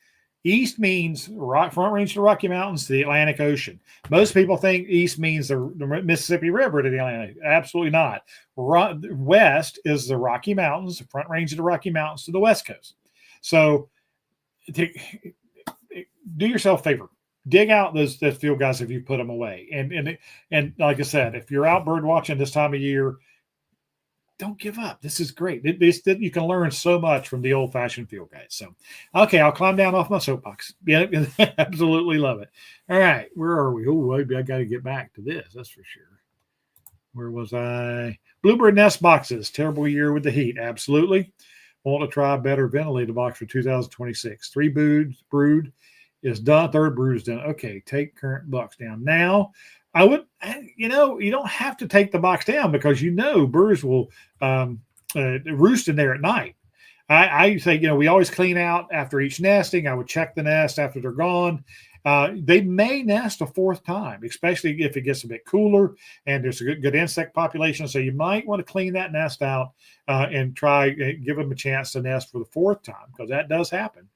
means front range of the Rocky Mountains to the Atlantic Ocean. Most people think east means the Mississippi River to the Atlantic. Absolutely not. West is the Rocky Mountains, the front range of the Rocky Mountains to the West Coast. So do yourself a favor. Dig out those field guides if you put them away. And like I said, if you're out bird watching this time of year, don't give up. This is great. You can learn so much from the old-fashioned field guides. So, okay, I'll climb down off my soapbox. Yeah, absolutely love it. All right, where are we? Oh, I got to get back to this. That's for sure. Where was I? Bluebird nest boxes. Terrible year with the heat. Absolutely. Want to try a better ventilated box for 2026. 3 brood is done. 3rd brood is done. Okay, take current box down. Now, I would, you don't have to take the box down because birds will roost in there at night. I say, we always clean out after each nesting. I would check the nest after they're gone. They may nest a 4th time, especially if it gets a bit cooler and there's a good insect population. So you might want to clean that nest out and give them a chance to nest for the 4th time, because that does happen.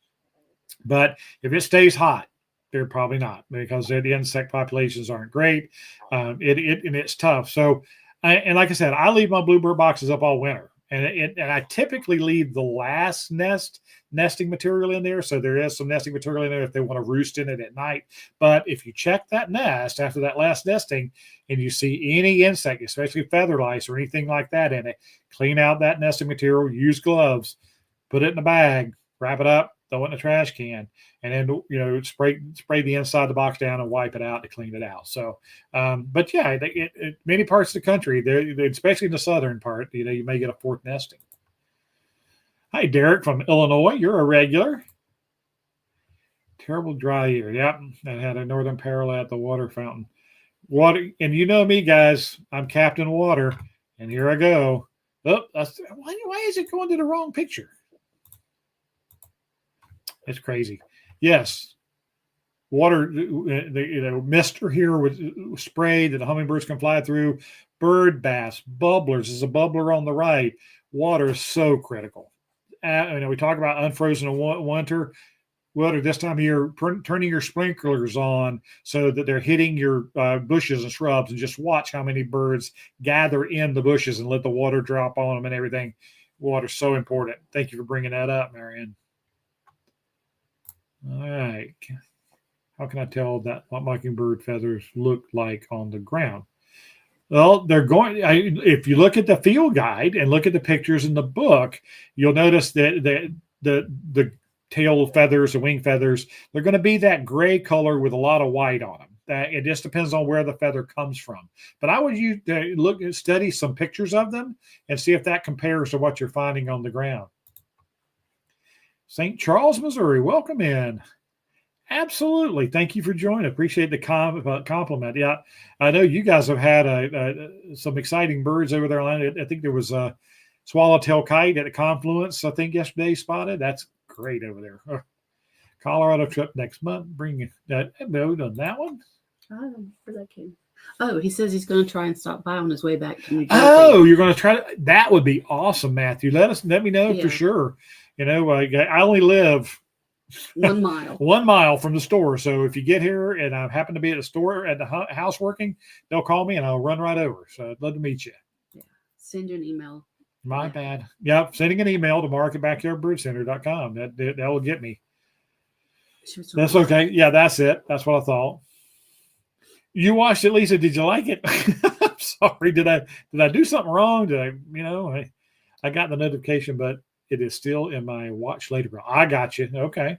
But if it stays hot, they're probably not, because the insect populations aren't great. And it's tough. So, and like I said, I leave my bluebird boxes up all winter. And I typically leave the last nesting material in there. So there is some nesting material in there if they want to roost in it at night. But if you check that nest after that last nesting and you see any insect, especially feather lice or anything like that in it, clean out that nesting material, use gloves, put it in a bag, wrap it up, throw it in a trash can, and then spray the inside of the box down and wipe it out to clean it out. So, but yeah, many parts of the country, especially in the southern part, you may get a 4th nesting. Hi, Derek from Illinois. You're a regular. Terrible dry year. Yep, I had a northern parallel at the water fountain. Water, and you know me, guys. I'm Captain Water, and here I go. Oh, why is it going to the wrong picture? It's crazy. Yes. Water, mister here was sprayed that the hummingbirds can fly through. Bird baths, bubblers. There's a bubbler on the right. Water is so critical. We talk about unfrozen winter. Water this time of year, turning your sprinklers on so that they're hitting your bushes and shrubs, and just watch how many birds gather in the bushes and let the water drop on them and everything. Water's so important. Thank you for bringing that up, Marianne. All right. How can I tell what mockingbird feathers look like on the ground? Well, if you look at the field guide and look at the pictures in the book, you'll notice that the tail feathers, the wing feathers, they're going to be that gray color with a lot of white on them. It just depends on where the feather comes from. But I would study some pictures of them and see if that compares to what you're finding on the ground. St. Charles, Missouri, welcome in. Absolutely. Thank you for joining. Appreciate the compliment. Yeah, I know you guys have had some exciting birds over there. I think there was a swallowtail kite at the confluence, I think, yesterday spotted. That's great over there. Colorado trip next month. Bring that note on that one. I don't know where that came. Oh, he says he's going to try and stop by on his way back to New Jersey. Oh, you're going to try to? That would be awesome, Matthew. Let me know for sure. I only live 1 mile. 1 mile from the store. So if you get here and I happen to be at the store at the house working, they'll call me and I'll run right over. So I'd love to meet you. Yeah. Send you an email. My bad. Yep. Sending an email to mark@backyardbirdcenter.com. That will get me. That's okay. Yeah, that's it. That's what I thought. You watched it, Lisa. Did you like it? I'm sorry. Did I do something wrong? I got the notification, but it is still in my watch later. I got you. Okay.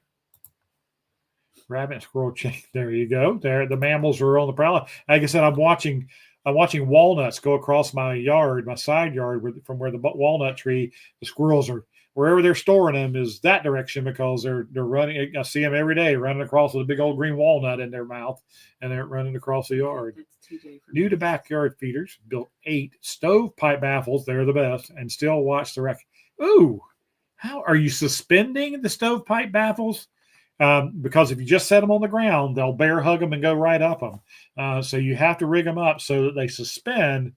Rabbit and squirrel chain. There you go. There, the mammals are on the prowl. Like I said, I'm watching walnuts go across my side yard, from where the walnut tree, the squirrels are, wherever they're storing them is that direction, because they're running. I see them every day running across with a big old green walnut in their mouth, and they're running across the yard. New to backyard feeders, built 8 stovepipe baffles. They're the best, and still watch the wreck. Ooh. How are you suspending the stovepipe baffles? Because if you just set them on the ground, they'll bear hug them and go right up them. So you have to rig them up so that they suspend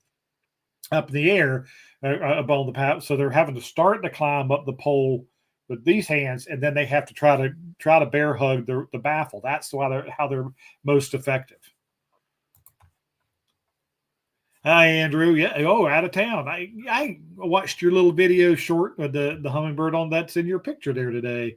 up in the air above the path. So they're having to start to climb up the pole with these hands, and then they have to try to bear hug the baffle. That's how they're most effective. Hi, Andrew. Yeah. Oh, out of town. I watched your little video short with the hummingbird on that's in your picture there today.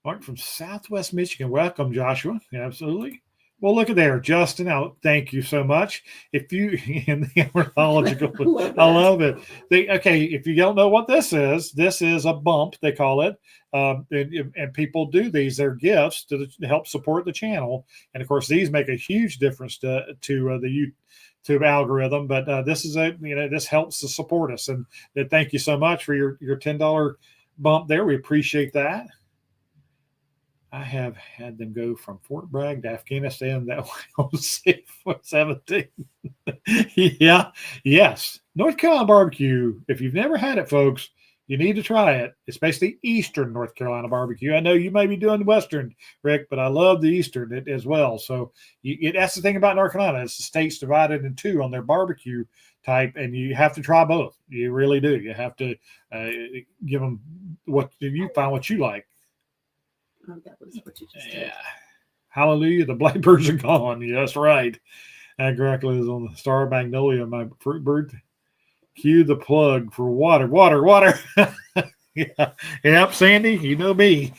Mark from Southwest Michigan. Welcome, Joshua. Yeah, absolutely. Well, look at there, Justin. Now, thank you so much. If you in the ornithological, I love it. Okay, if you don't know what this is a bump. They call it, and people do these. They're gifts to help support the channel, and of course, these make a huge difference to the YouTube algorithm. But this is this helps to support us, and thank you so much for your $10 bump there. We appreciate that. I have had them go from Fort Bragg to Afghanistan that way on 17. Yeah, yes. North Carolina barbecue. If you've never had it, folks, you need to try it. It's basically Eastern North Carolina barbecue. I know you may be doing Western, Rick, but I love the Eastern as well. So that's the thing about North Carolina. It's the state's divided in two on their barbecue type, and you have to try both. You really do. You have to give them what you find what you like. Oh, that was what you just did. Hallelujah. The blackbirds are gone. Yeah, that's right. Grackle is on the star magnolia, my fruit bird. Cue the plug for water. Yeah. Yep, Sandy, you know me.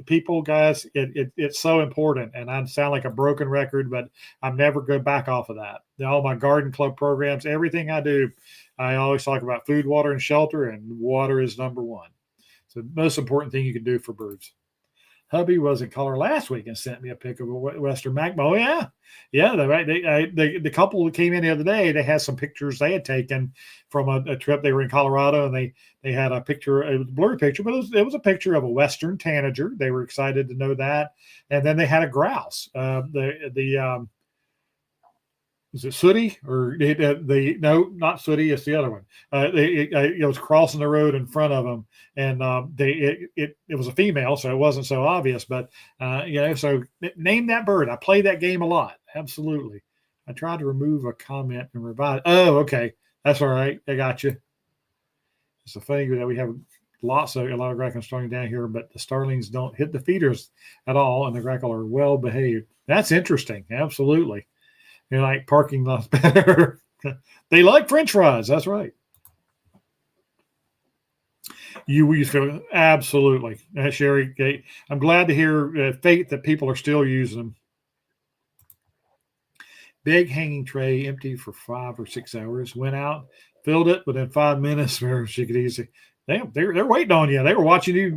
People, guys, it's so important. And I sound like a broken record, but I'm never going back off of that. All my garden club programs, everything I do, I always talk about food, water, and shelter, and water is number one. So the most important thing you can do for birds. Hubby was in Colorado last week and sent me a pic of a Western magpie. Oh, yeah. The couple that came in the other day, they had some pictures they had taken from a trip. They were in Colorado, and they had a picture. It was a blurry picture, but it was a picture of a Western tanager. They were excited to know that. And then they had a grouse. Was it sooty or no, not sooty. It's the other one. It was crossing the road in front of them, and it was a female, so it wasn't so obvious. But so name that bird. I play that game a lot. Absolutely. I tried to remove a comment and revive. Oh, okay, that's all right. I got you. It's a thing that we have a lot of Grackle starting down here, but the starlings don't hit the feeders at all, and the Grackle are well behaved. That's interesting. Absolutely. They like parking lots better. They like French fries. That's right. You feel absolutely, Sherry. I'm glad to hear Fate that people are still using them. Big hanging tray, empty for 5 or 6 hours. Went out, filled it within 5 minutes. Where she could easily. They're waiting on you. They were watching you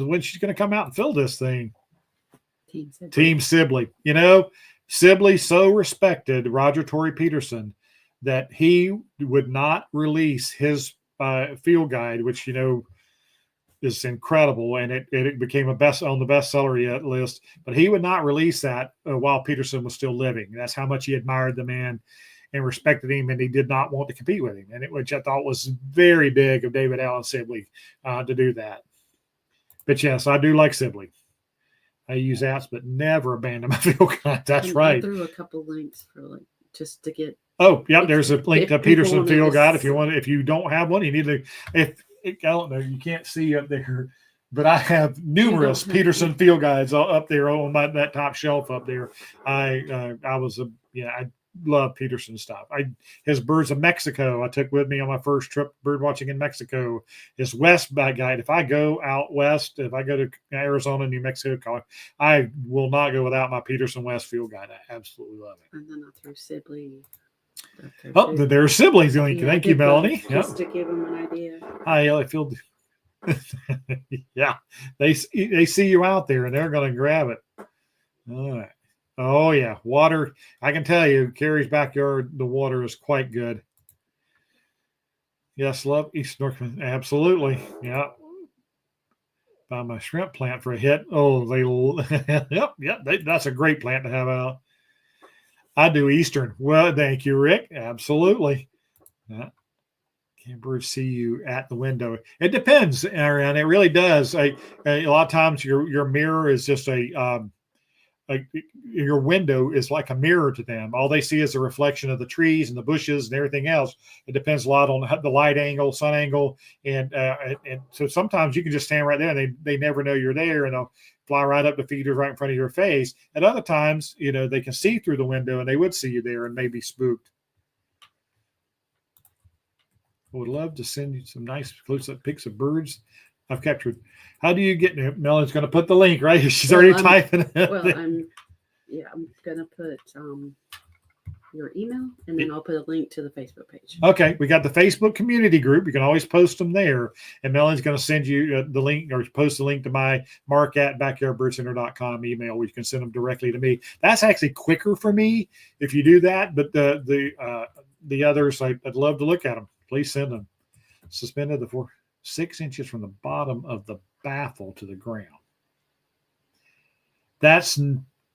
when she's going to come out and fill this thing. Team Sibley. Sibley so respected Roger Torrey Peterson that he would not release his field guide, which is incredible, and it became on the bestseller list. But he would not release that while Peterson was still living. That's how much he admired the man and respected him, and he did not want to compete with him, which I thought was very big of David Allen Sibley to do that. But yes, I do like Sibley. I use apps, but never abandon my field guide. That's right. I threw a couple links for just to get. Oh, yeah. There's a link to Peterson field guide. If you don't have one, you need to. I don't know, you can't see up there, but I have numerous Peterson field guides up there on that top shelf up there. I love Peterson stuff. His Birds of Mexico I took with me on my first trip bird watching in Mexico. His West guide. If I go out west, if I go to Arizona, New Mexico, I will not go without my Peterson West field guide. I absolutely love it. And then I threw Sibley. There's Sibley's link. Yeah, thank you, Melanie. Just to give them an idea. Hi, Ellie. Yeah, they see you out there and they're going to grab it. All right. Oh, yeah. Water. I can tell you, Carrie's backyard, the water is quite good. Yes, love East North. Absolutely. Yeah. Buy my shrimp plant for a hit. Oh, that's a great plant to have out. I do Eastern. Well, thank you, Rick. Absolutely. Yeah. Can birds see you at the window? It depends, Ariane. It really does. A lot of times your mirror is just your window is like a mirror to them. All they see is a reflection of the trees and the bushes and everything else. It depends a lot on the light angle, sun angle, and so sometimes you can just stand right there and they never know you're there, and they'll fly right up to feeders right in front of your face. At other times, they can see through the window and they would see you there and maybe spooked. I would love to send you some nice close-up pics of birds I've captured. How do you get it? Melanie's going to put the link right here. She's already typing it. Well, Yeah, I'm gonna put your email, and then I'll put a link to the Facebook page. Okay, we got the Facebook community group. You can always post them there, and Melanie's going to send you the link or post the link to my mark@backyardbirdcenter.com email, where you can send them directly to me. That's actually quicker for me if you do that. But the others, I'd love to look at them. Please send them. Suspended the 6 inches from the bottom of the baffle to the ground. That's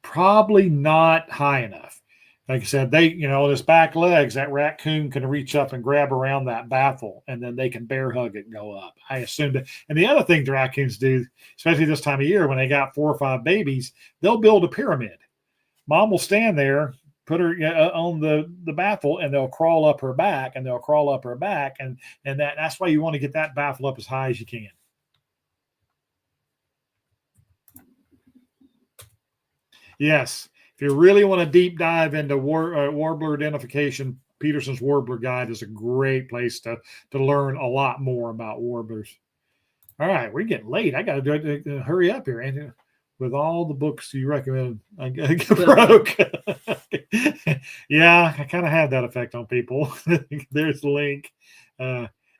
probably not high enough. Like I said, his back legs, that raccoon can reach up and grab around that baffle, and then they can bear hug it and go up. I assume that. And the other thing the raccoons do, especially this time of year when they got 4 or 5 babies, they'll build a pyramid. Mom will stand there, put her on the baffle, and they'll crawl up her back, and that's why you want to get that baffle up as high as you can. Yes. If you really want to deep dive into warbler identification, Peterson's Warbler Guide is a great place to learn a lot more about warblers. All right, we're getting late. I got to hurry up here, Andrew. With all the books you recommend, I get broke. Yeah, I kind of had that effect on people. There's the link.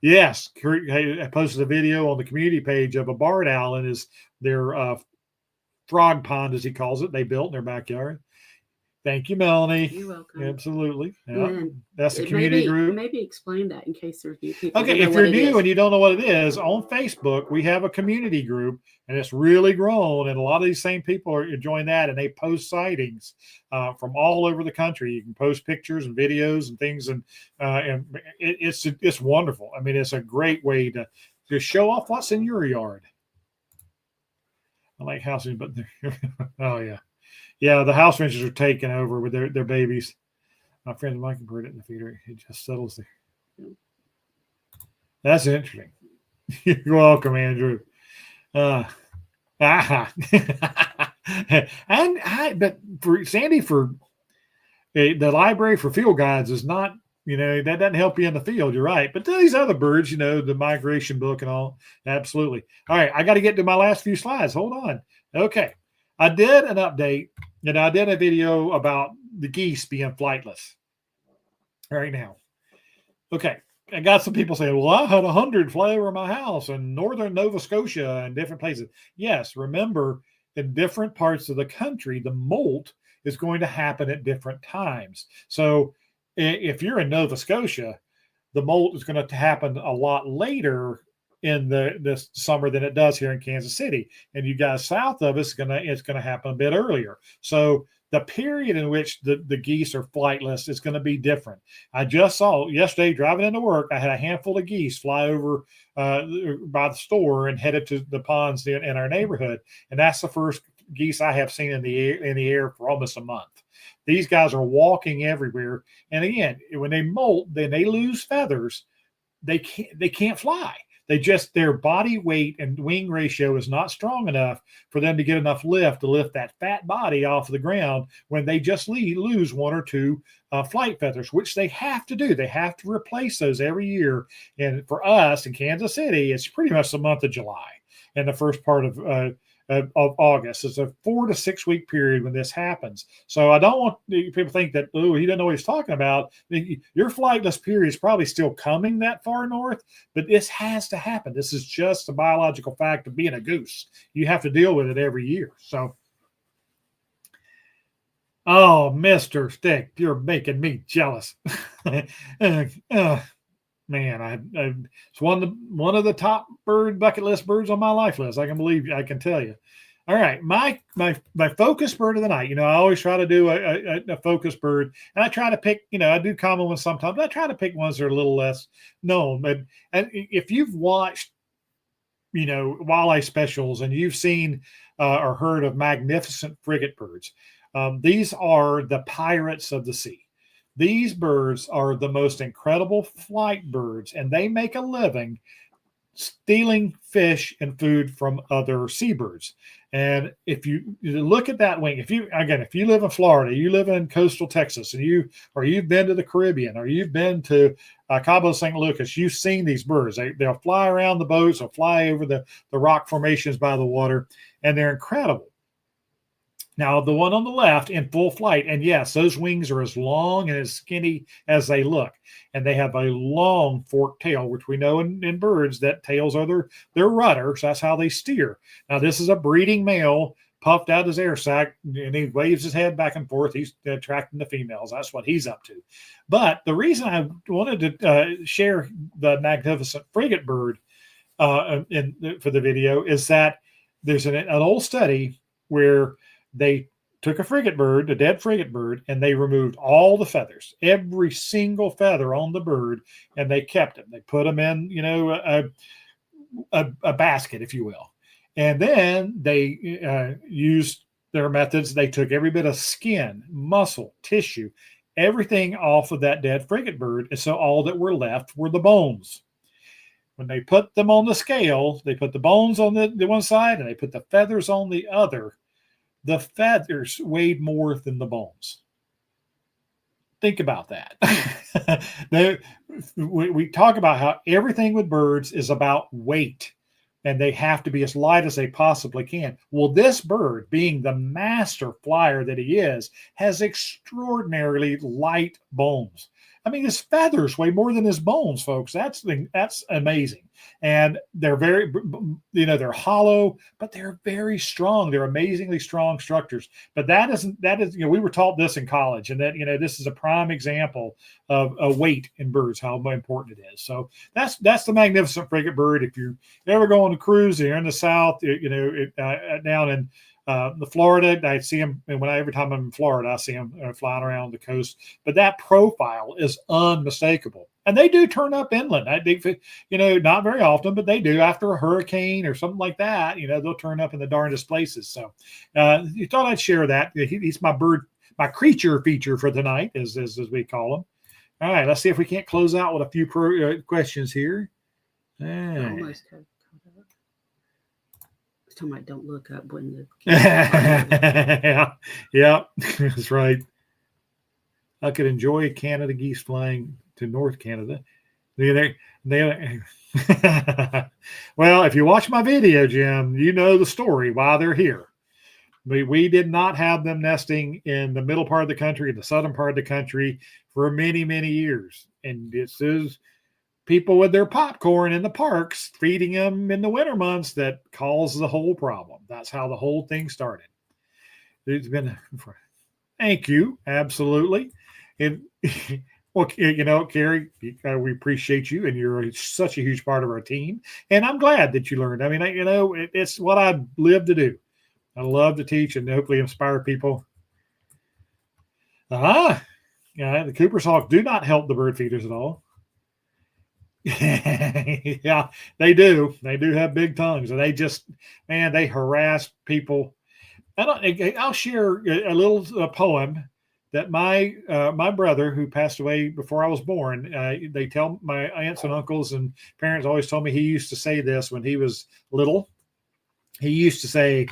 Yes, I posted a video on the community page of a barred owl and their frog pond, as he calls it, they built in their backyard. Thank you, Melanie. You're welcome. Absolutely. Yeah. And that's the community group. Maybe explain that in case there's new people. Okay, if you're new and you don't know what it is, on Facebook, we have a community group, and it's really grown, and a lot of these same people are joining that, and they post sightings from all over the country. You can post pictures and videos and things, and it's wonderful. I mean, it's a great way to show off what's in your yard. I like housing, but oh, yeah. Yeah, the house finches are taking over with their babies. My friend Mike can put it in the feeder. It just settles there. That's interesting. You're welcome, Andrew. But for Sandy, for the library for field guides is not, that doesn't help you in the field. You're right. But these other birds, the migration book and all, absolutely. All right, I got to get to my last few slides. Hold on. Okay. I did an update, and I did a video about the geese being flightless right now. Okay. I got some people saying, well, I had 100 fly over my house in northern Nova Scotia and different places. Yes, remember, in different parts of the country, the molt is going to happen at different times. So if you're in Nova Scotia, the molt is going to happen a lot later in this summer than it does here in Kansas City. And you guys south of us, it's going to happen a bit earlier. So the period in which the geese are flightless is going to be different. I just saw yesterday driving into work, I had a handful of geese fly over by the store and headed to the ponds in our neighborhood. And that's the first geese I have seen in the air for almost a month. These guys are walking everywhere. And again, when they molt, then they lose feathers. They can't fly. Their body weight and wing ratio is not strong enough for them to get enough lift to lift that fat body off the ground when they just lose 1 or 2 flight feathers, which they have to do. They have to replace those every year. And for us in Kansas City, it's pretty much the month of July and the first part of August. It's a 4 to 6 week period when this happens. So I don't want people to think that, oh, he doesn't know what he's talking about. Your flightless period is probably still coming that far north, but this has to happen. This is just a biological fact of being a goose. You have to deal with it every year. So, oh, Mr. Stick, you're making me jealous. Man, it's one of the top bucket list birds on my life list. I can tell you. All right, my focus bird of the night. I always try to do a focus bird, and I try to pick. I do common ones sometimes, but I try to pick ones that are a little less known. And if you've watched, wildlife specials, and you've seen or heard of magnificent frigatebirds, these are the pirates of the sea. These birds are the most incredible flight birds, and they make a living stealing fish and food from other seabirds. And if you look at that wing, if you live in Florida, you live in coastal Texas, and you've been to the Caribbean, or you've been to Cabo St. Lucas, you've seen these birds. They'll fly around the boats, they'll fly over the rock formations by the water, and they're incredible. Now, the one on the left in full flight, and yes, those wings are as long and as skinny as they look. And they have a long forked tail, which we know in birds that tails are their rudder. So that's how they steer. Now, this is a breeding male, puffed out his air sac, and he waves his head back and forth. He's attracting the females. That's what he's up to. But the reason I wanted to share the magnificent Frigatebird for the video is that there's an old study where they took a Frigatebird, a dead Frigatebird, and they removed all the feathers, every single feather on the bird, and they kept them. They put them in, a basket, if you will. And then they used their methods. They took every bit of skin, muscle, tissue, everything off of that dead Frigatebird. And so all that were left were the bones. When they put them on the scale, they put the bones on the one side and they put the feathers on the other. The feathers weighed more than the bones. Think about that. We talk about how everything with birds is about weight, and they have to be as light as they possibly can. Well, this bird, being the master flyer that he is, has extraordinarily light bones. I mean, his feathers weigh more than his bones, folks. That's amazing. And they're very, they're hollow, but they're very strong. They're amazingly strong structures. But that is, we were taught this in college, and that, this is a prime example of a weight in birds, how important it is. So that's the magnificent Frigatebird. If you ever go on a cruise, you're in the South, down in the Florida, I see them, and every time I'm in Florida, I see them flying around the coast. But that profile is unmistakable, and they do turn up inland. Not very often, but they do after a hurricane or something like that. They'll turn up in the darndest places. So, you thought I'd share that. He's my creature feature for tonight, as we call him. All right, let's see if we can't close out with a few questions here. Almost caught up. Talking about don't look up when the yeah, that's right. I could enjoy Canada geese flying to North Canada. Well, if you watch my video, Jim, you know the story why they're here. We did not have them nesting in the middle part of the country, in the southern part of the country, for many, many years. And this is people with their popcorn in the parks feeding them in the winter months that caused the whole problem. That's how the whole thing started. It's been, thank you, absolutely. And well, Carrie, we appreciate you, and you're such a huge part of our team. And I'm glad that you learned. I mean, it's what I live to do. I love to teach and hopefully inspire people. The Cooper's hawks do not help the bird feeders at all. Yeah, they do. They do have big tongues, and they harass people. I'll share a little poem that my brother, who passed away before I was born, they tell my aunts and uncles and parents always told me he used to say this when he was little. He used to say,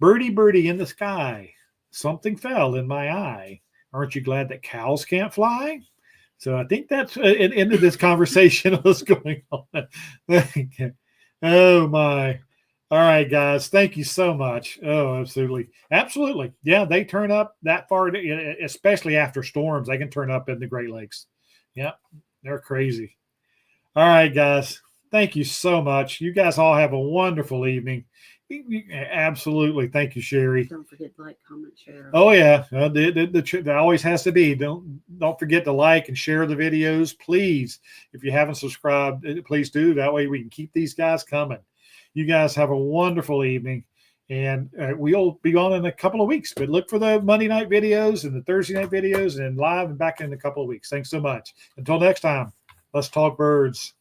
"Birdie, birdie in the sky, something fell in my eye. Aren't you glad that cows can't fly?" So I think that's into this conversation was going on. Oh my. All right, guys. Thank you so much. Oh, absolutely. Absolutely. Yeah, they turn up that far, especially after storms. They can turn up in the Great Lakes. Yeah, they're crazy. All right, guys. Thank you so much. You guys all have a wonderful evening. Absolutely. Thank you, Sherry. Don't forget to like, comment, share. Oh yeah, there always has to be. Don't forget to like and share the videos, please. If you haven't subscribed, please do. That way we can keep these guys coming. You guys have a wonderful evening, and we'll be on in a couple of weeks. But look for the Monday night videos and the Thursday night videos, and live and back in a couple of weeks. Thanks so much. Until next time, let's talk birds.